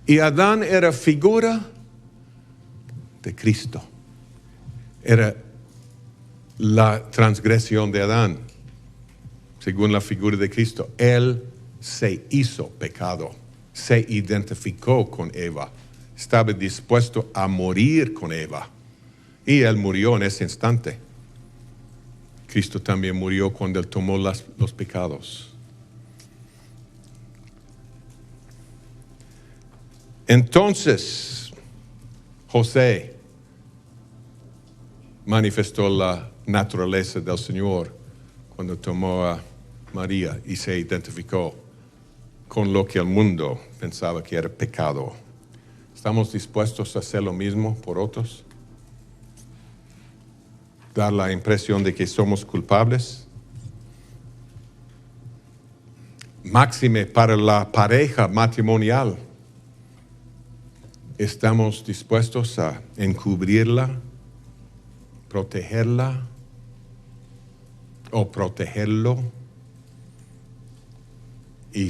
Y Adán era figura de Cristo. Era la transgresión de Adán, según la figura de Cristo. Él se hizo pecado, se identificó con Eva, estaba dispuesto a morir con Eva. Y él murió en ese instante. Cristo también murió cuando él tomó los pecados. Entonces, José manifestó la naturaleza del Señor cuando tomó a María y se identificó con lo que el mundo pensaba que era pecado. ¿Estamos dispuestos a hacer lo mismo por otros? ¿Dar la impresión de que somos culpables? Máxime para la pareja matrimonial. ¿Estamos dispuestos a encubrirla, protegerla o protegerlo y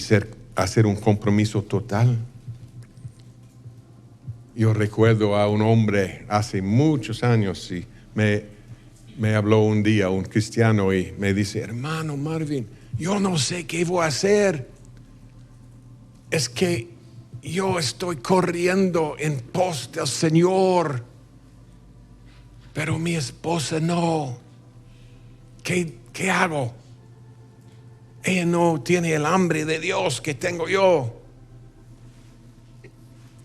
hacer un compromiso total? Yo recuerdo a un hombre hace muchos años y me habló un día un cristiano y me dice: hermano Marvin, yo no sé qué voy a hacer. Es que yo estoy corriendo en pos del Señor, pero mi esposa no. ¿Qué hago? Ella no tiene el hambre de Dios que tengo yo.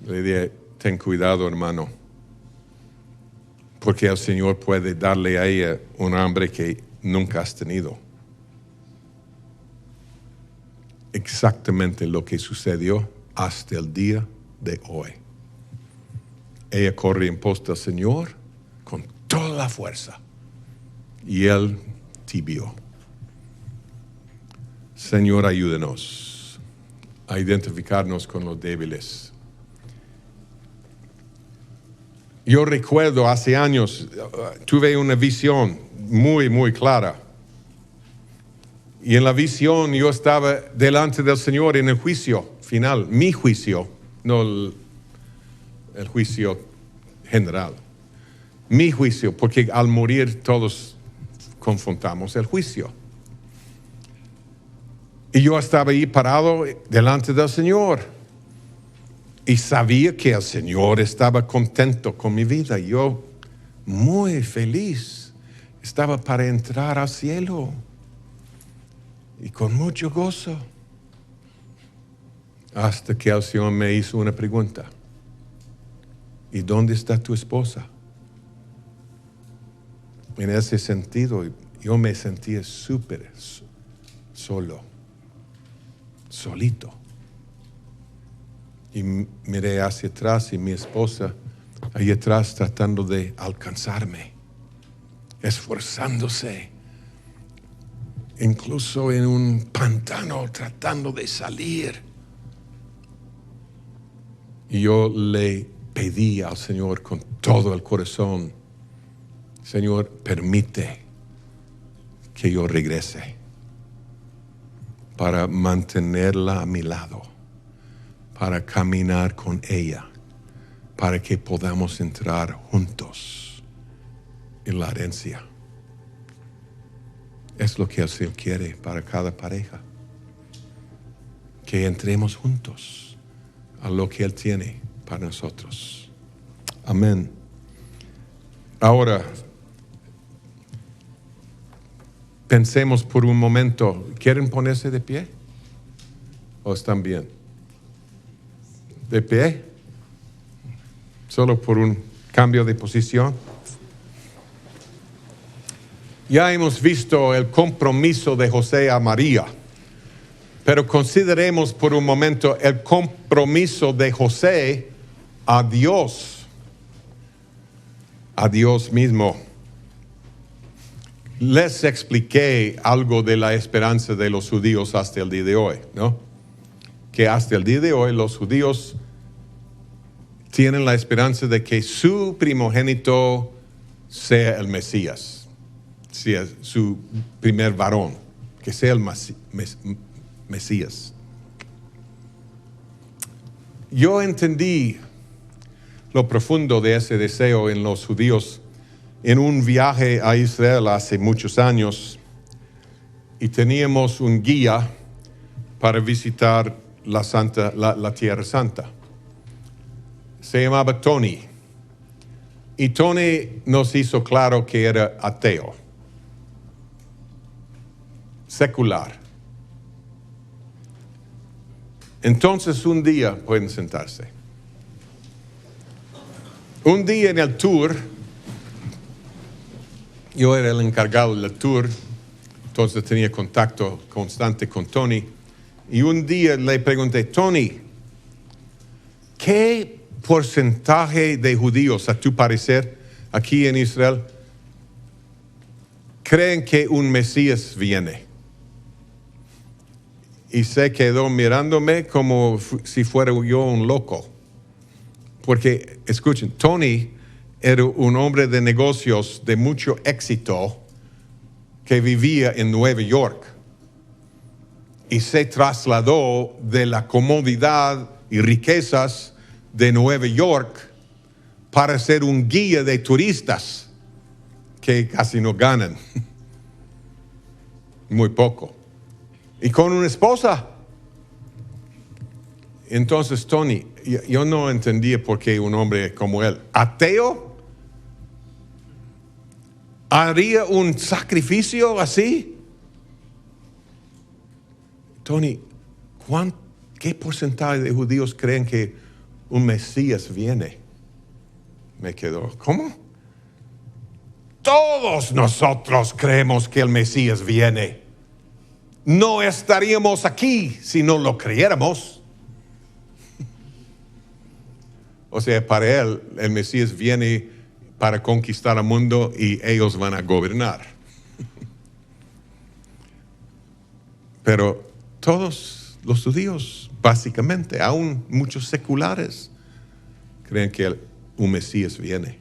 Le dije: ten cuidado, hermano, porque el Señor puede darle a ella un hambre que nunca has tenido. Exactamente lo que sucedió hasta el día de hoy. Ella corre en pos del Señor con toda la fuerza y él tibio. Señor, ayúdenos a identificarnos con los débiles. Yo recuerdo hace años, tuve una visión muy, muy clara. Y en la visión yo estaba delante del Señor en el juicio final, mi juicio, no el juicio general. Mi juicio, porque al morir todos confrontamos el juicio. Y yo estaba ahí parado delante del Señor. Y sabía que el Señor estaba contento con mi vida. Yo, muy feliz, estaba para entrar al cielo. Y con mucho gozo. Hasta que el Señor me hizo una pregunta. ¿Y dónde está tu esposa? En ese sentido, yo me sentía súper solo. Solito. Y miré hacia atrás y mi esposa ahí atrás tratando de alcanzarme, esforzándose, incluso en un pantano tratando de salir. Y yo le pedí al Señor con todo el corazón: Señor, permite que yo regrese para mantenerla a mi lado, para caminar con ella, para que podamos entrar juntos en la herencia. Es lo que el Señor quiere para cada pareja, que entremos juntos a lo que Él tiene para nosotros. Amén. Ahora, pensemos por un momento. ¿Quieren ponerse de pie? ¿O están bien? ¿De pie? Solo por un cambio de posición. Ya hemos visto el compromiso de José a María, pero consideremos por un momento el compromiso de José a Dios mismo. Les expliqué algo de la esperanza de los judíos hasta el día de hoy, ¿no? Que hasta el día de hoy los judíos tienen la esperanza de que su primogénito sea el Mesías, sea su primer varón, que sea el Mesías. yo entendí lo profundo de ese deseo en los judíos en un viaje a Israel hace muchos años, y teníamos un guía para visitar la Tierra Santa. Se llamaba Tony. Y Tony nos hizo claro que era ateo, secular. Entonces un día, pueden sentarse, un día en el tour, yo era el encargado del tour, entonces tenía contacto constante con Tony, y un día le pregunté, Tony, ¿qué porcentaje de judíos, a tu parecer, aquí en Israel, creen que un Mesías viene? Y se quedó mirándome como si fuera yo un loco. Porque, escuchen, Tony era un hombre de negocios de mucho éxito que vivía en Nueva York. Y se trasladó de la comodidad y riquezas de Nueva York para ser un guía de turistas que casi no ganan. Muy poco. Y con una esposa. Entonces, Tony, yo no entendía por qué un hombre como él, ateo, haría un sacrificio así. Tony, ¿qué porcentaje de judíos creen que un Mesías viene? Me quedó, ¿cómo? Todos nosotros creemos que el Mesías viene. No estaríamos aquí si no lo creyéramos. O sea, para él, el Mesías viene para conquistar el mundo y ellos van a gobernar. Pero todos los judíos, básicamente, aún muchos seculares, creen que un Mesías viene.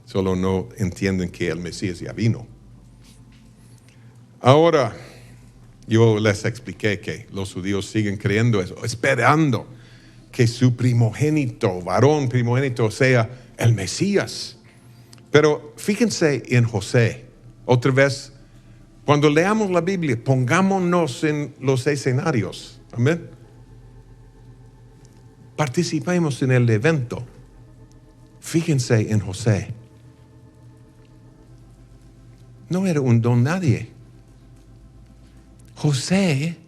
Solo no entienden que el Mesías ya vino. Ahora, yo les expliqué que los judíos siguen creyendo eso, esperando que su primogénito, varón primogénito, sea el Mesías. Pero fíjense en José. Otra vez, cuando leamos la Biblia, pongámonos en los escenarios. Amén. Participemos en el evento. Fíjense en José. No era un don nadie. José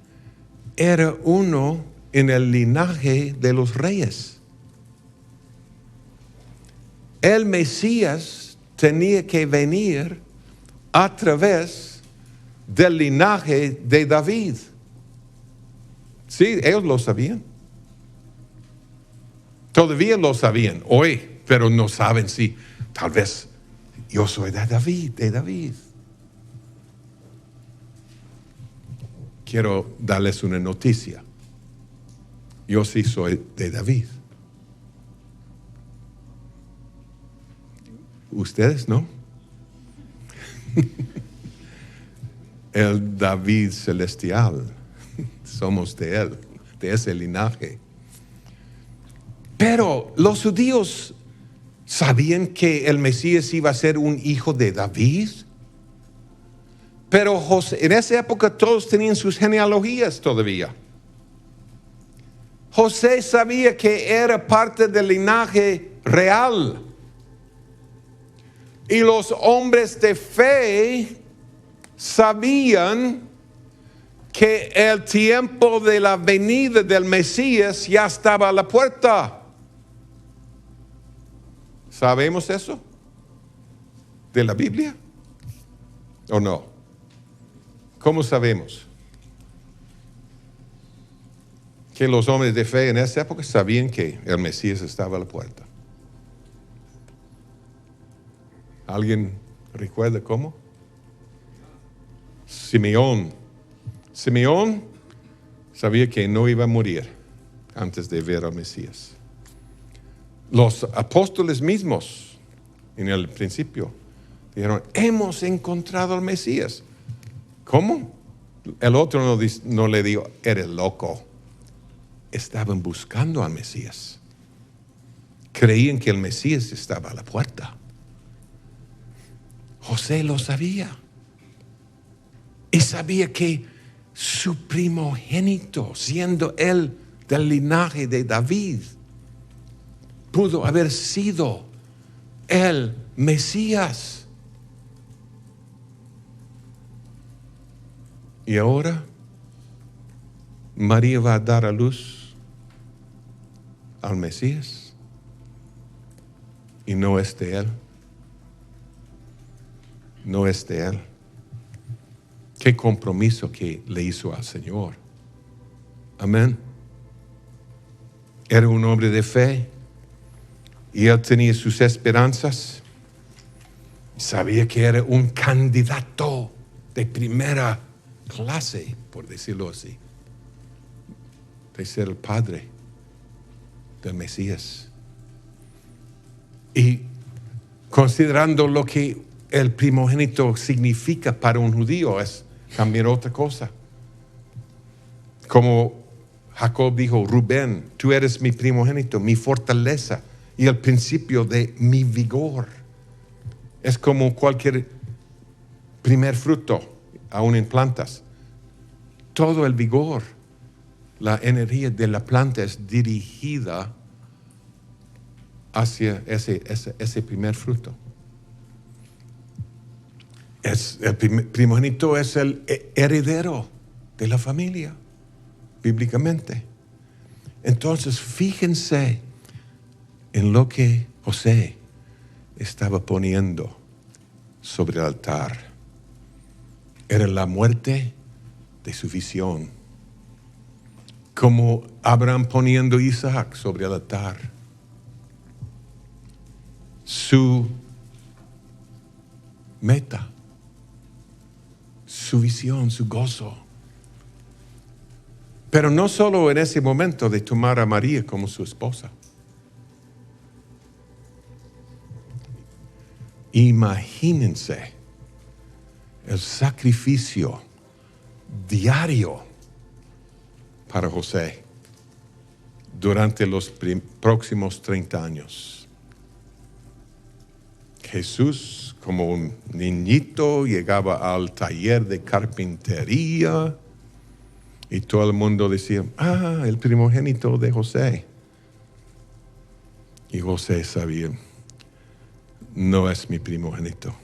era uno en el linaje de los reyes. El Mesías tenía que venir a través del linaje de David. Sí, ellos lo sabían. Todavía lo sabían hoy, pero no saben si tal vez yo soy de David. Quiero darles una noticia. Yo sí soy de David. ¿Ustedes no? El David celestial. Somos de él, de ese linaje. Pero los judíos sabían que el Mesías iba a ser un hijo de David. Pero José, en esa época todos tenían sus genealogías todavía. José sabía que era parte del linaje real. Y los hombres de fe sabían que el tiempo de la venida del Mesías ya estaba a la puerta. ¿Sabemos eso? ¿De la Biblia? ¿O no? ¿Cómo sabemos? Que los hombres de fe en esa época sabían que el Mesías estaba a la puerta. ¿Alguien recuerda cómo? Simeón sabía que no iba a morir antes de ver al Mesías. Los apóstoles mismos, en el principio, dijeron, hemos encontrado al Mesías. ¿Cómo? El otro no le dijo, eres loco. estaban buscando al Mesías. Creían que el Mesías estaba a la puerta. José lo sabía. Y sabía que su primogénito, siendo él del linaje de David, pudo haber sido el Mesías. Y ahora María va a dar a luz al Mesías y no es de él. No es de él. Qué compromiso que le hizo al Señor. Amén. Era un hombre de fe y él tenía sus esperanzas. Sabía que era un candidato de primera clase, por decirlo así, de ser el padre del Mesías. Y considerando lo que el primogénito significa para un judío, es también otra cosa. Como Jacob dijo, Rubén, tú eres mi primogénito, mi fortaleza y el principio de mi vigor. Es como cualquier primer fruto, aún en plantas. Todo el vigor, la energía de la planta es dirigida hacia ese primer fruto. El primogénito es el heredero de la familia, bíblicamente. Entonces, fíjense en lo que José estaba poniendo sobre el altar. Era la muerte de su visión. Como Abraham poniendo a Isaac sobre el altar. Su meta, su visión, su gozo. Pero no solo en ese momento de tomar a María como su esposa. Imagínense el sacrificio diario para José durante los próximos 30 años. Jesús, como un niñito, llegaba al taller de carpintería y todo el mundo decía, el primogénito de José. Y José sabía, no es mi primogénito.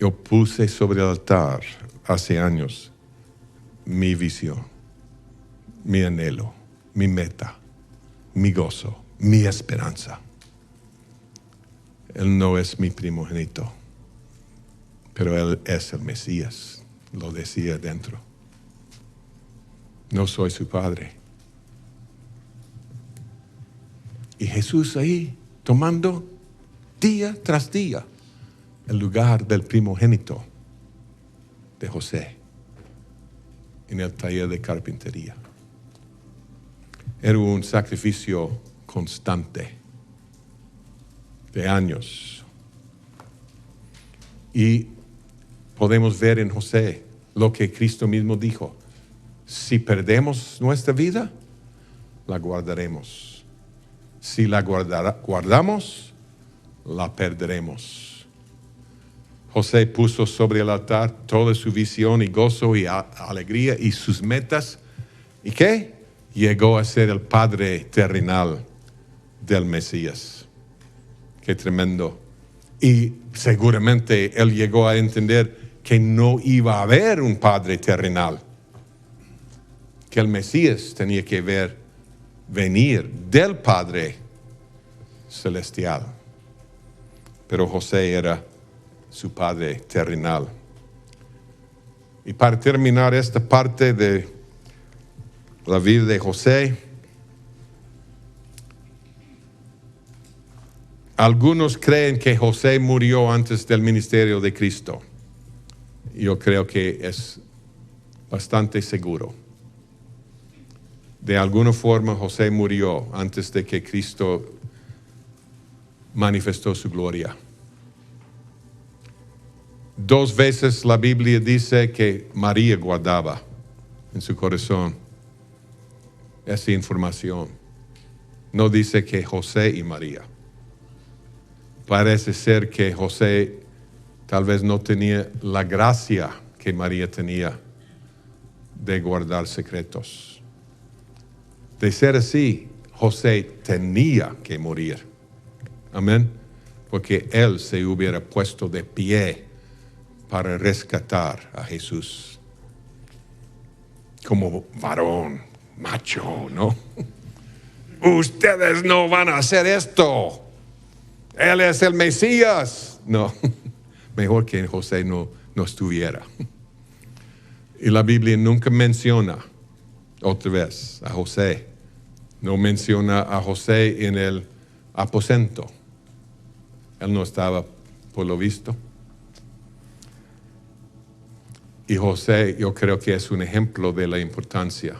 Yo puse sobre el altar hace años mi visión, mi anhelo, mi meta, mi gozo, mi esperanza. Él no es mi primogénito, pero Él es el Mesías, lo decía dentro. No soy su padre. Y Jesús ahí, tomando día tras día el lugar del primogénito de José en el taller de carpintería. Era un sacrificio constante de años. Y podemos ver en José lo que Cristo mismo dijo. Si perdemos nuestra vida, la guardaremos. Si la guardamos, la perderemos. José puso sobre el altar toda su visión y gozo y alegría y sus metas. ¿Y qué? Llegó a ser el padre terrenal del Mesías. Qué tremendo. Y seguramente él llegó a entender que no iba a haber un padre terrenal. Que el Mesías tenía que venir del Padre celestial. Pero José era su padre terrenal. Y para terminar esta parte de la vida de José, algunos creen que José murió antes del ministerio de Cristo. Yo creo que es bastante seguro. De alguna forma José murió antes de que Cristo manifestó su gloria. 2 veces la Biblia dice que María guardaba en su corazón esa información. No dice que José y María. Parece ser que José tal vez no tenía la gracia que María tenía de guardar secretos. De ser así, José tenía que morir. Amén. Porque él se hubiera puesto de pie para rescatar a Jesús. Como varón, macho, ¿no? Ustedes no van a hacer esto. Él es el Mesías. No, mejor que José no estuviera. Y la Biblia nunca menciona otra vez a José. No menciona a José en el aposento. Él no estaba, por lo visto. Y José, yo creo que es un ejemplo de la importancia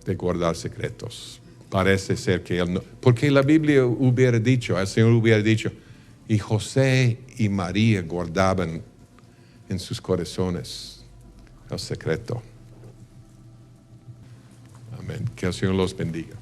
de guardar secretos. Parece ser que él no, porque la Biblia hubiera dicho, el Señor hubiera dicho, y José y María guardaban en sus corazones el secreto. Amén. Que el Señor los bendiga.